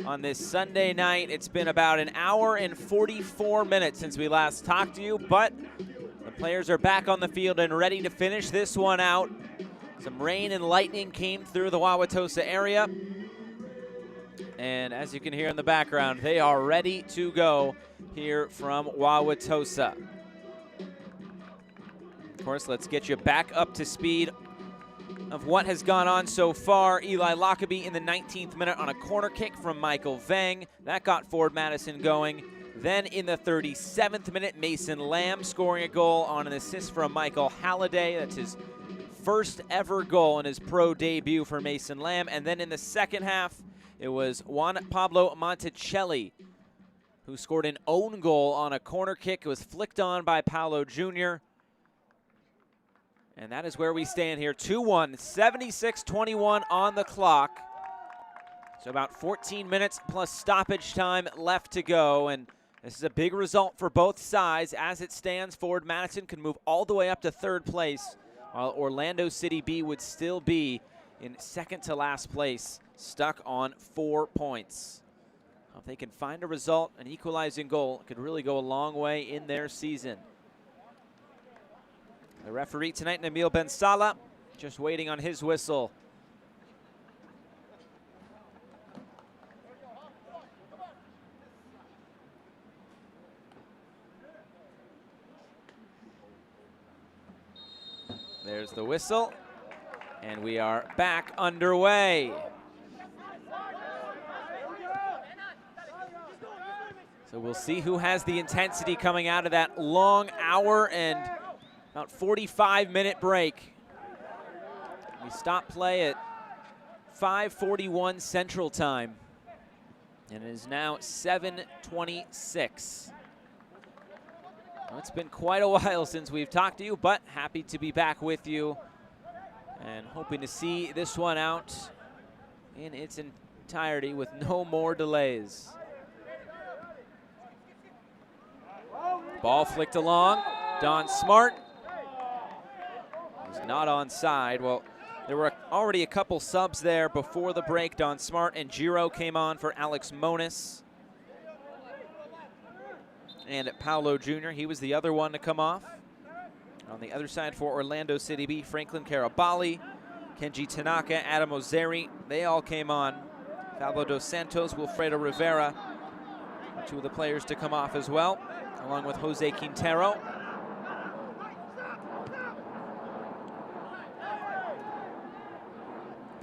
on this Sunday night. It's been about an hour and 44 minutes since we last talked to you, but the players are back on the field and ready to finish this one out. Some rain and lightning came through the Wauwatosa area. And as you can hear in the background, they are ready to go here from Wauwatosa. Of course, let's get you back up to speed of what has gone on so far. Eli Lockaby in the 19th minute on a corner kick from Michael Vang. That got Forward Madison going. Then in the 37th minute, Mason Lamb scoring a goal on an assist from Michael Halliday. That's his first ever goal in his pro debut for Mason Lamb. And then in the second half, it was Juan Pablo Monticelli who scored an own goal on a corner kick. It was flicked on by Paolo Jr. And that is where we stand here. 2-1, 76-21 on the clock. So about 14 minutes plus stoppage time left to go. And this is a big result for both sides. As it stands, Forward Madison can move all the way up to third place, while Orlando City B would still be in second to last place, stuck on 4 points. If they can find a result, an equalizing goal, it could really go a long way in their season. The referee tonight, Nabil Ben Salah, just waiting on his whistle. There's the whistle, and we are back underway. So we'll see who has the intensity coming out of that long hour and about 45-minute break. We stop play at 5:41 Central Time, and it is now 7:26. Well, it's been quite a while since we've talked to you, but happy to be back with you and hoping to see this one out in its entirety with no more delays. Ball flicked along. Don Smart was not onside. Well, there were already a couple subs there before the break. Don Smart and Giro came on for Alex Monis. And Paolo Jr., he was the other one to come off. On the other side for Orlando City B, Franklin Carabali, Kenji Tanaka, Adam Ozeri, they all came on. Pablo Dos Santos, Wilfredo Rivera, two of the players to come off as well, along with Jose Quintero.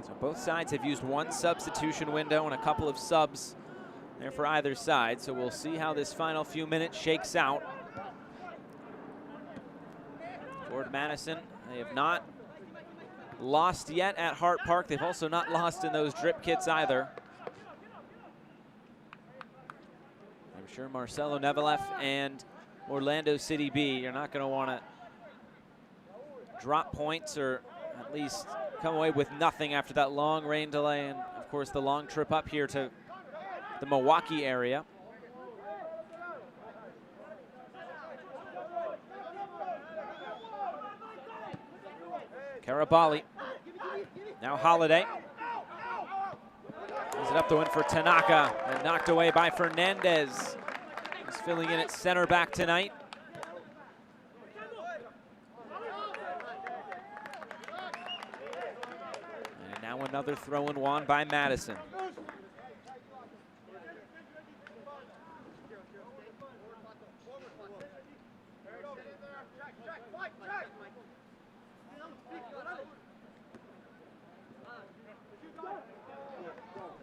So both sides have used one substitution window and a couple of subs there for either side, so we'll see how this final few minutes shakes out. Forward Madison, they have not lost yet at Hart Park. They've also not lost in those drip kits either. I'm sure Marcelo Nevelef and Orlando City B are not going to want to drop points or at least come away with nothing after that long rain delay and, of course, the long trip up here to the Milwaukee area. Carabali. Now Holiday. Gives it up the win for Tanaka and knocked away by Fernandez. He's filling in at center back tonight. And now another throw-in won by Madison.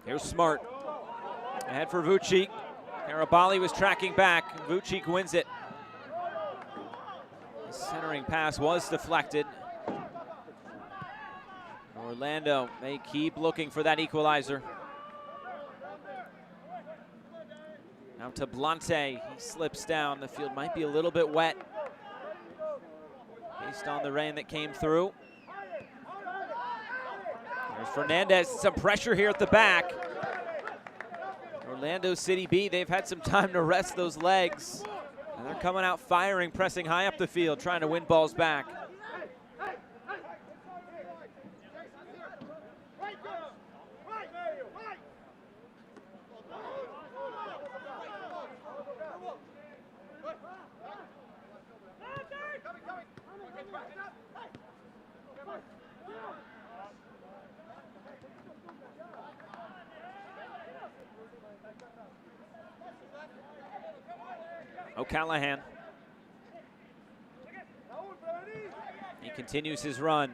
Here's Smart. Ahead for Vucic. Carabali was tracking back. Vucic wins it. The centering pass was deflected. Orlando, they keep looking for that equalizer. Now to Blante. He slips down. The field might be a little bit wet based on the rain that came through. There's Fernandez. Some pressure here at the back. Orlando City B, they've had some time to rest those legs. And they're coming out firing, pressing high up the field, trying to win balls back. O'Callahan. He continues his run.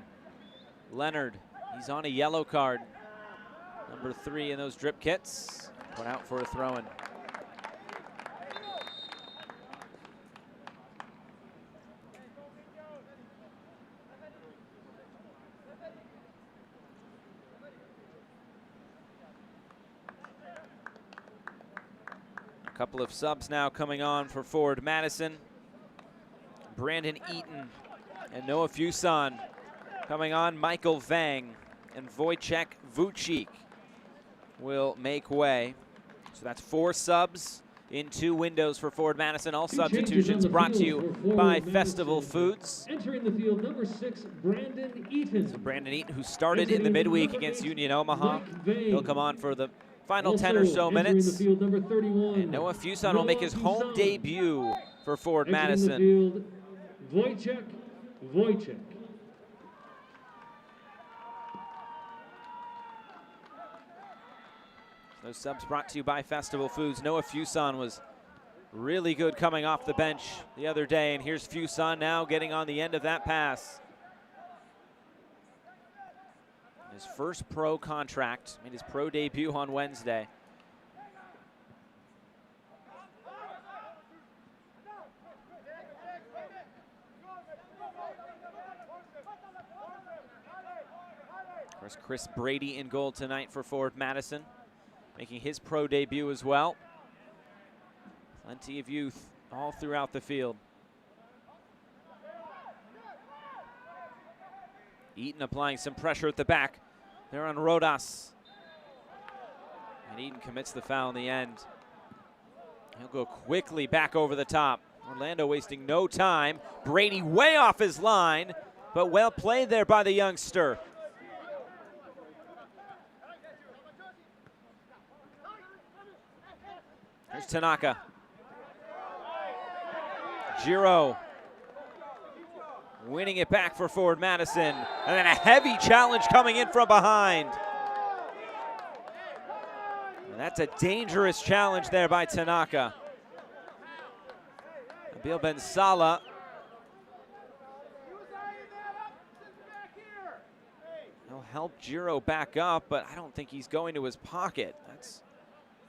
Leonard, he's on a yellow card. Number 3 in those drip kits. Put out for a throw-in. Couple of subs now coming on for Forward Madison. Brandon Eaton and Noah Fuson coming on. Michael Vang and Wojciech Vucik will make way. So that's 4 subs in 2 windows for Forward Madison. All substitutions brought to you by Festival Foods. Entering the field, number 6, Brandon Eaton. So Brandon Eaton, who started in the midweek against Union Omaha, he'll come on for the final 10 or so minutes. The field, number 31, and Noah Fuson will make his home debut for Forward Madison. The field, Wojciech. Those subs brought to you by Festival Foods. Noah Fuson was really good coming off the bench the other day, and here's Fuson now getting on the end of that pass. His first pro contract, made his pro debut on Wednesday. Of course, Chris Brady in goal tonight for Forward Madison, making his pro debut as well. Plenty of youth all throughout the field. Eaton applying some pressure at the back. They're on Rodas. And Eaton commits the foul in the end. He'll go quickly back over the top. Orlando wasting no time. Brady way off his line, but well played there by the youngster. Here's Tanaka. Giro winning it back for Forward Madison. And then a heavy challenge coming in from behind. And that's a dangerous challenge there by Tanaka. Nabil Ben Salah. He'll help Giro back up, but I don't think he's going to his pocket. That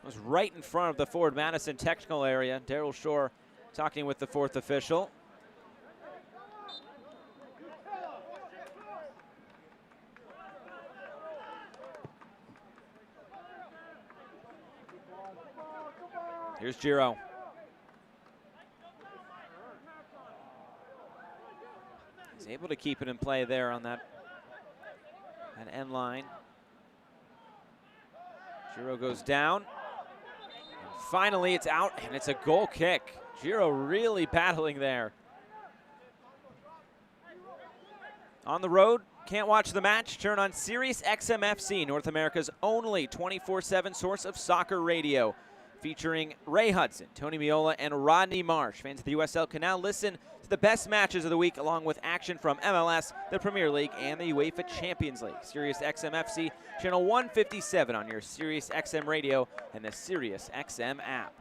was right in front of the Forward Madison technical area. Daryl Shore talking with the 4th official. Here's Giro. He's able to keep it in play there on that end line. Giro goes down. And finally, it's out, and it's a goal kick. Giro really battling there. On the road, can't watch the match? Turn on Sirius XM FC, North America's only 24/7 source of soccer radio. Featuring Ray Hudson, Tony Meola, and Rodney Marsh. Fans of the USL can now listen to the best matches of the week, along with action from MLS, the Premier League, and the UEFA Champions League. Sirius XM FC, channel 157 on your Sirius XM radio and the Sirius XM app.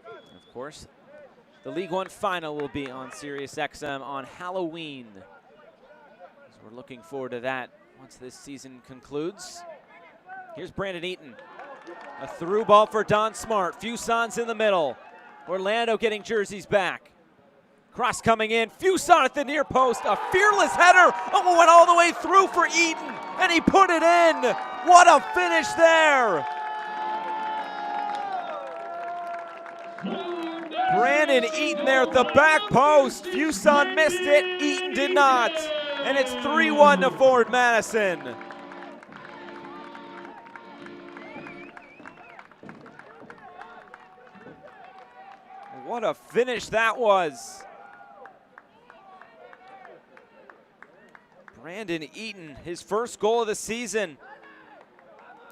And of course, the League One final will be on Sirius XM on Halloween. So we're looking forward to that once this season concludes. Here's Brandon Eaton. A through ball for Don Smart. Fuson's in the middle. Orlando getting jerseys back. Cross coming in. Fuson at the near post. A fearless header. Oh, went all the way through for Eaton. And he put it in. What a finish there. Brandon Eaton there at the back post. Fuson missed it. Eaton did not. And it's 3-1 to Forward Madison. What a finish that was. Brandon Eaton, his first goal of the season.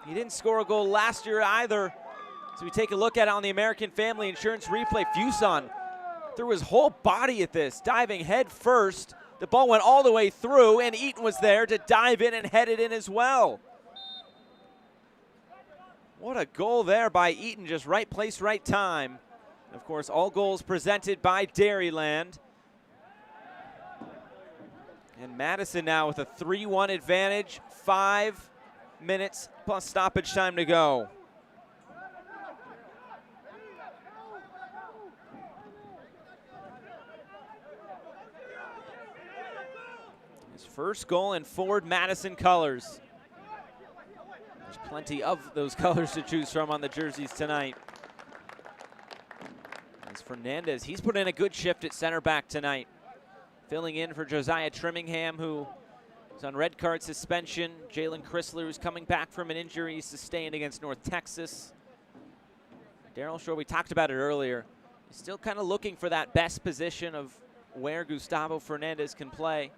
He didn't score a goal last year either. So we take a look at it on the American Family Insurance replay. Fuson threw his whole body at this, diving head first. The ball went all the way through, and Eaton was there to dive in and head it in as well. What a goal there by Eaton, just right place, right time. Of course, all goals presented by Dairyland. And Madison now with a 3-1 advantage, 5 minutes plus stoppage time to go. His first goal in Ford Madison colors. There's plenty of those colors to choose from on the jerseys tonight. As Fernandez, he's put in a good shift at center back tonight. Filling in for Josiah Trimmingham, who is on red card suspension. Jalen Chrysler, who's coming back from an injury sustained against North Texas. Daryl Shore, we talked about it earlier. He's still kind of looking for that best position of where Gustavo Fernandez can play.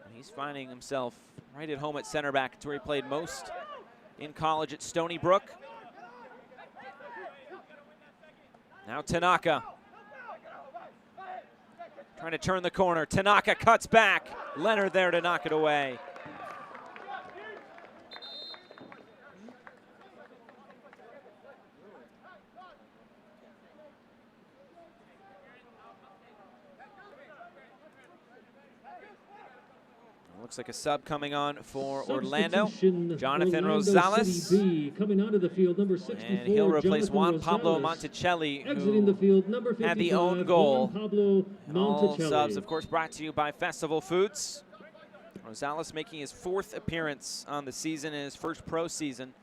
And he's finding himself right at home at center back. It's where he played most in college at Stony Brook. Now Tanaka. Trying to turn the corner. Tanaka cuts back. Leonard there to knock it away. Looks like a sub coming on for Orlando. Jonathan Rosales. Coming onto the field, number 64, and he'll replace Juan Pablo Monticelli, who had the own goal. And all subs, of course, brought to you by Festival Foods. Rosales making his 4th appearance on the season in his first pro season.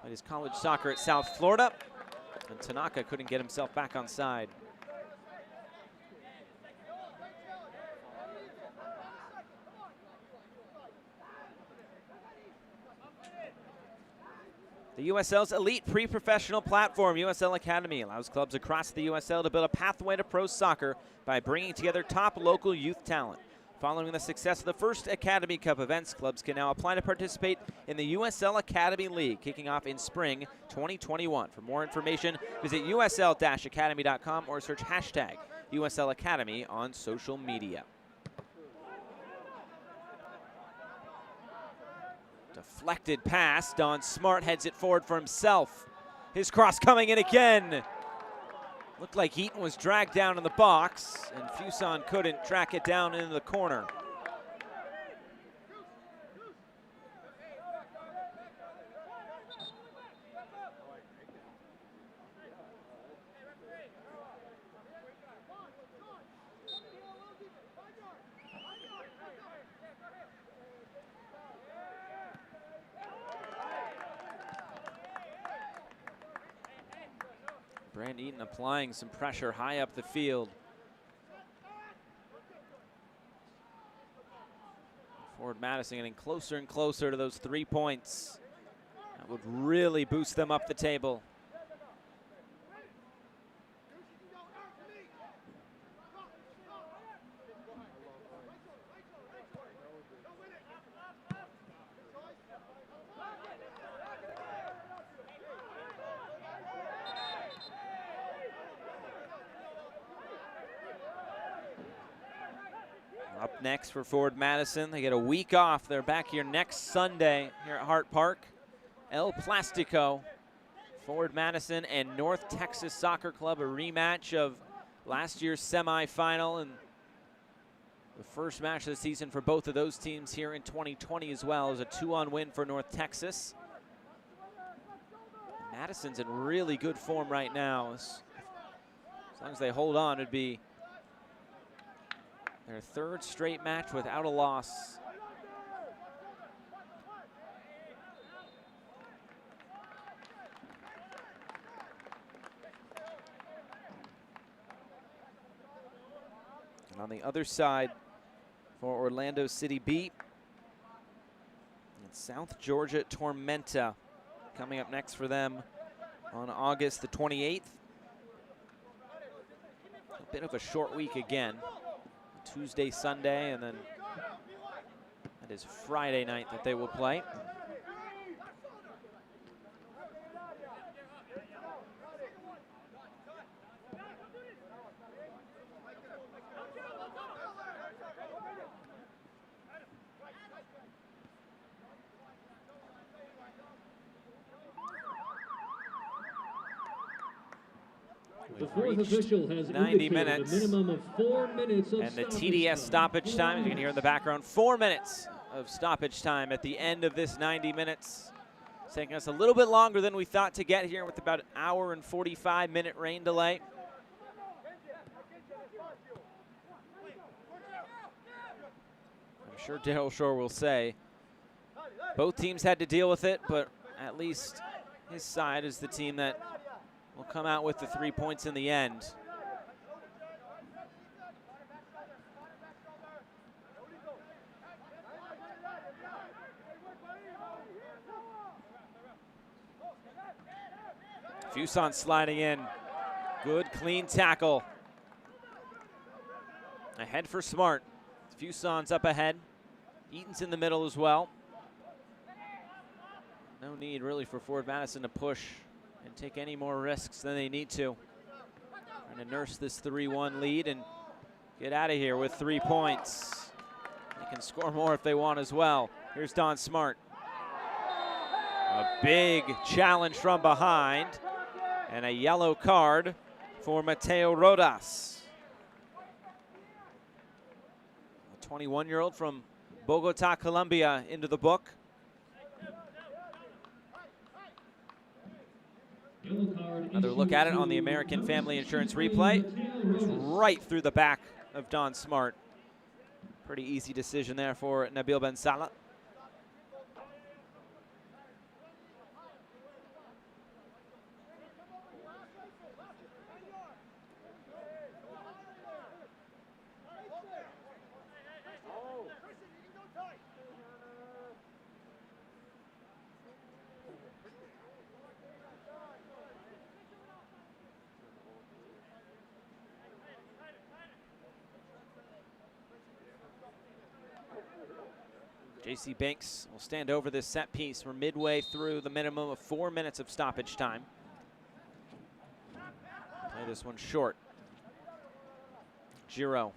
Played his college soccer at South Florida. And Tanaka couldn't get himself back on side. The USL's elite pre-professional platform, USL Academy, allows clubs across the USL to build a pathway to pro soccer by bringing together top local youth talent. Following the success of the first Academy Cup events, clubs can now apply to participate in the USL Academy League, kicking off in spring 2021. For more information, visit usl-academy.com or search hashtag USL Academy on social media. Deflected pass. Don Smart heads it forward for himself. His cross coming in again. Looked like Eaton was dragged down in the box, and Fuson couldn't track it down into the corner. Brandon Eaton applying some pressure high up the field. Ford Madison getting closer and closer to those 3 points. That would really boost them up the table. Up next for Ford Madison, they get a week off. They're back here next Sunday here at Hart Park. El Plastico, Ford Madison and North Texas Soccer Club, a rematch of last year's semifinal and the first match of the season for both of those teams here in 2020 as well. As a 2-1 win for North Texas. Madison's in really good form right now. As long as they hold on, it'd be their 3rd straight match without a loss. And on the other side for Orlando City B, it's South Georgia Tormenta coming up next for them on August the 28th. A bit of a short week again. Tuesday, Sunday, and then that is Friday night that they will play. The fourth official has 90 indicated minutes. a minimum of 4 minutes of And the stoppage TDS time. stoppage time, as you can hear in the background, 4 minutes of stoppage time at the end of this 90 minutes. It's taking us a little bit longer than we thought to get here with about an hour and 45-minute rain delay. I'm sure Daryl Shore will say both teams had to deal with it, but at least his side is the team that will come out with the 3 points in the end. Fuson sliding in. Good, clean tackle. Ahead for Smart. Fuson's up ahead. Eaton's in the middle as well. No need really for Ford Madison to push and take any more risks than they need to. Trying to nurse this 3-1 lead and get out of here with 3 points. They can score more if they want as well. Here's Don Smart. A big challenge from behind. And a yellow card for Mateo Rodas. A 21-year-old from Bogota, Colombia, into the book. Another look at it on the American Family Insurance replay. It's right through the back of Don Smart. Pretty easy decision there for Nabil Ben Salah. J.C. Banks will stand over this set piece. We're midway through the minimum of 4 minutes of stoppage time. Play this one short. Giro.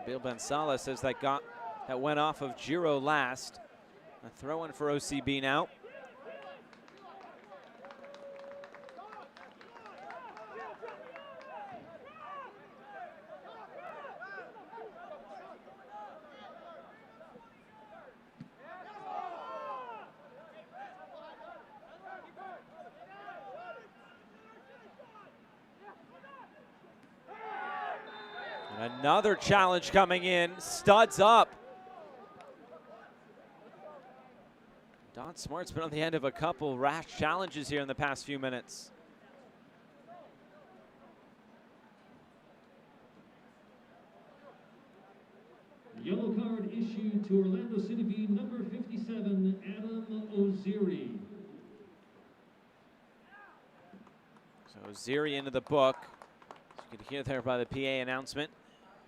Bill Ben Salah says that went off of Giro last. A throw in for OCB now. And another challenge coming in. Studs up. Don Smart's been on the end of a couple rash challenges here in the past few minutes. Yellow card issued to Orlando City B, number 57, Adam Oziri. So Oziri into the book. As you can hear there by the PA announcement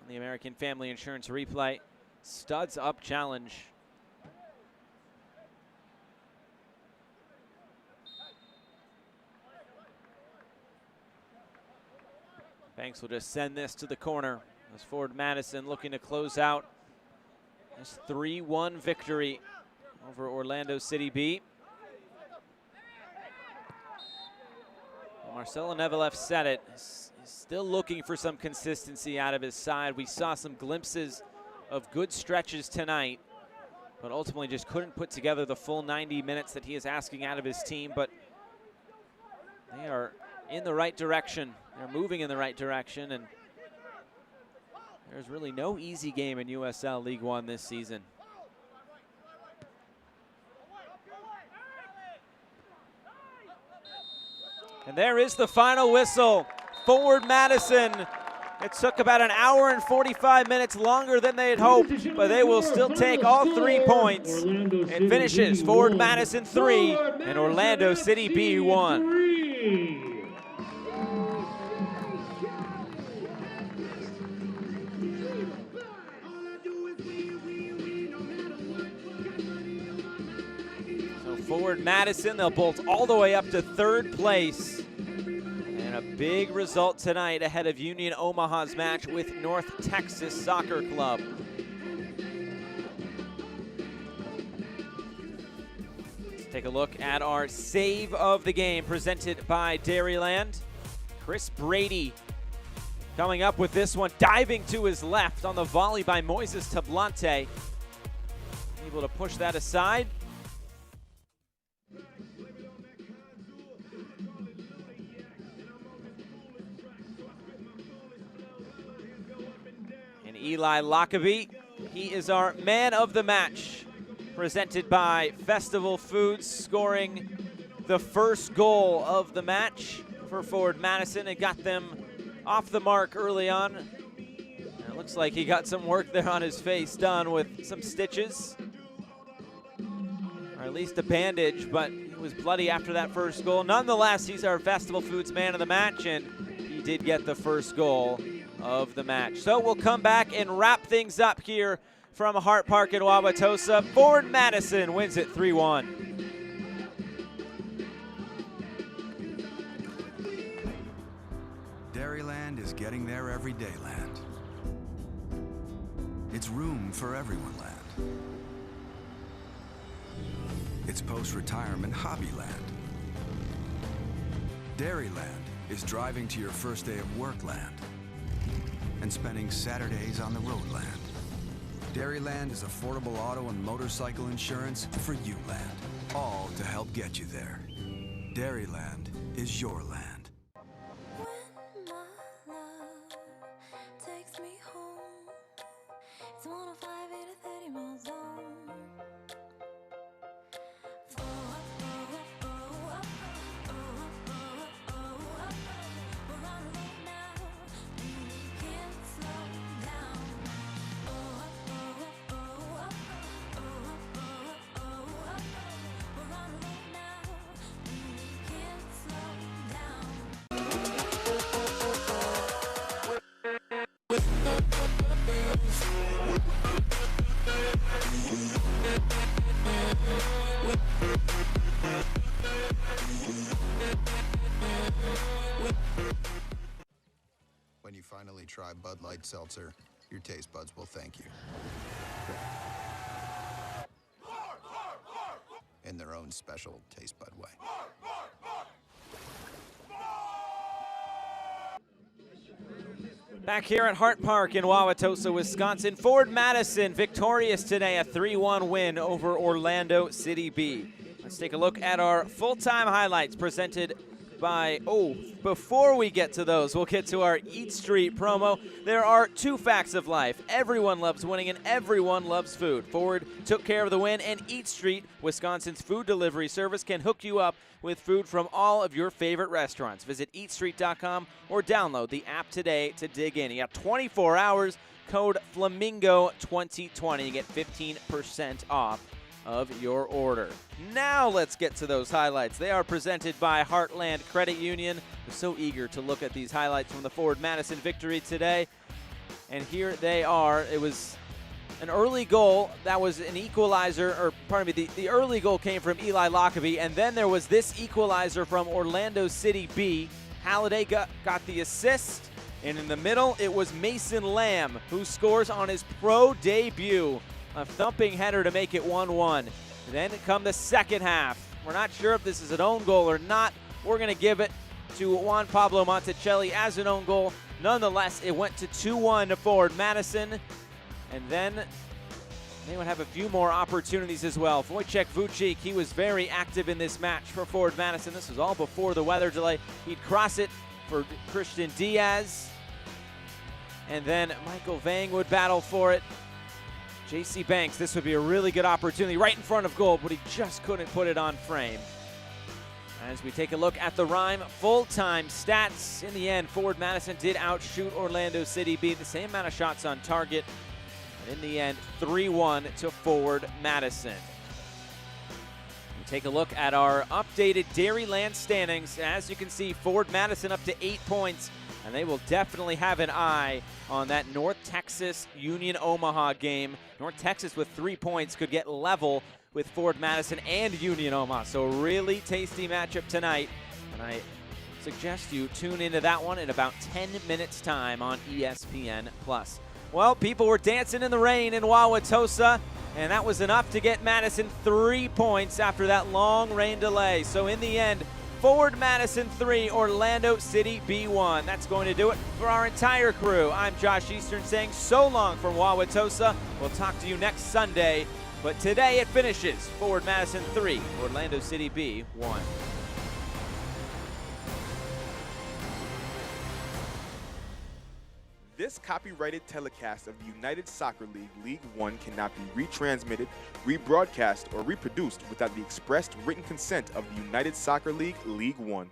on the American Family Insurance replay. Studs up challenge. Banks will just send this to the corner as Ford Madison looking to close out this 3-1 victory over Orlando City B. Well, Marcelo Nevelev said it. He's still looking for some consistency out of his side. We saw some glimpses of good stretches tonight, but ultimately just couldn't put together the full 90 minutes that he is asking out of his team. But they are in the right direction. They're moving in the right direction, and there's really no easy game in USL League One this season. And there is the final whistle. Forward Madison It took about an hour and 45 minutes longer than they had hoped, but they will still take all 3 points. It finishes Forward Madison 3 and Orlando City B 1. So Forward Madison, they'll bolt all the way up to 3rd place. And a big result tonight ahead of Union Omaha's match with North Texas Soccer Club. Let's take a look at our save of the game presented by Dairyland. Chris Brady coming up with this one, diving to his left on the volley by Moises Tablante. Able to push that aside. Eli Lockaby, he is our man of the match, presented by Festival Foods, scoring the first goal of the match for Forward Madison and got them off the mark early on. And it looks like he got some work there on his face done with some stitches, or at least a bandage, but he was bloody after that first goal. Nonetheless, he's our Festival Foods man of the match, and he did get the first goal of the match. So we'll come back and wrap things up here from Hart Park in Wauwatosa. Forward Madison wins it 3-1. Dairyland is getting there everyday land. It's room for everyone land. It's post-retirement hobby land. Dairyland is driving to your first day of work land and spending Saturdays on the road land. Dairyland is affordable auto and motorcycle insurance for you land, all to help get you there. Dairyland is your land. When my love takes me home, it's 105 in a 30 mile zone. When you finally try Bud Light Seltzer, your taste buds will thank you. In their own special taste bud way. Back here at Hart Park in Wauwatosa, Wisconsin, Forward Madison victorious today, a 3-1 win over Orlando City B. Let's take a look at our full-time highlights presented by, before we get to those, we'll get to our Eat Street promo. There are 2 facts of life. Everyone loves winning and everyone loves food. Forward took care of the win, and Eat Street, Wisconsin's food delivery service, can hook you up with food from all of your favorite restaurants. Visit eatstreet.com or download the app today to dig in. You got 24 hours, code Flamingo2020. You get 15% off of your order. Now let's get to those highlights. They are presented by Heartland Credit Union. We're so eager to look at these highlights from the Forward Madison victory today. And here they are. It was an early goal. That was an equalizer, or pardon me, the early goal came from Eli Lockaby, and then there was this equalizer from Orlando City B. Halliday got the assist, and in the middle it was Mason Lamb who scores on his pro debut. A thumping header to make it 1-1. Then come the second half. We're not sure if this is an own goal or not. We're going to give it to Juan Pablo Monticelli as an own goal. Nonetheless, it went to 2-1 to Forward Madison. And then they would have a few more opportunities as well. Wojciech Vucik, he was very active in this match for Forward Madison. This was all before the weather delay. He'd cross it for Christian Diaz. And then Michael Vang would battle for it. J.C. Banks, this would be a really good opportunity right in front of goal, but he just couldn't put it on frame. As we take a look at the Rhyme full-time stats, in the end, Forward Madison did outshoot Orlando City B, the same amount of shots on target. And in the end, 3-1 to Forward Madison. We take a look at our updated Dairyland standings. As you can see, Forward Madison up to 8 points, and they will definitely have an eye on that North Texas Union Omaha game. North Texas with 3 points could get level with Forward Madison and Union Omaha. So a really tasty matchup tonight, and I suggest you tune into that one in about 10 minutes time on ESPN+. Well, people were dancing in the rain in Wauwatosa, and that was enough to get Madison 3 points after that long rain delay. So in the end, Forward Madison 3, Orlando City B1. That's going to do it for our entire crew. I'm Josh Eastern saying so long from Wauwatosa. We'll talk to you next Sunday. But today it finishes Forward Madison 3, Orlando City B 1. This copyrighted telecast of the United Soccer League League One cannot be retransmitted, rebroadcast, or reproduced without the expressed written consent of the United Soccer League League One.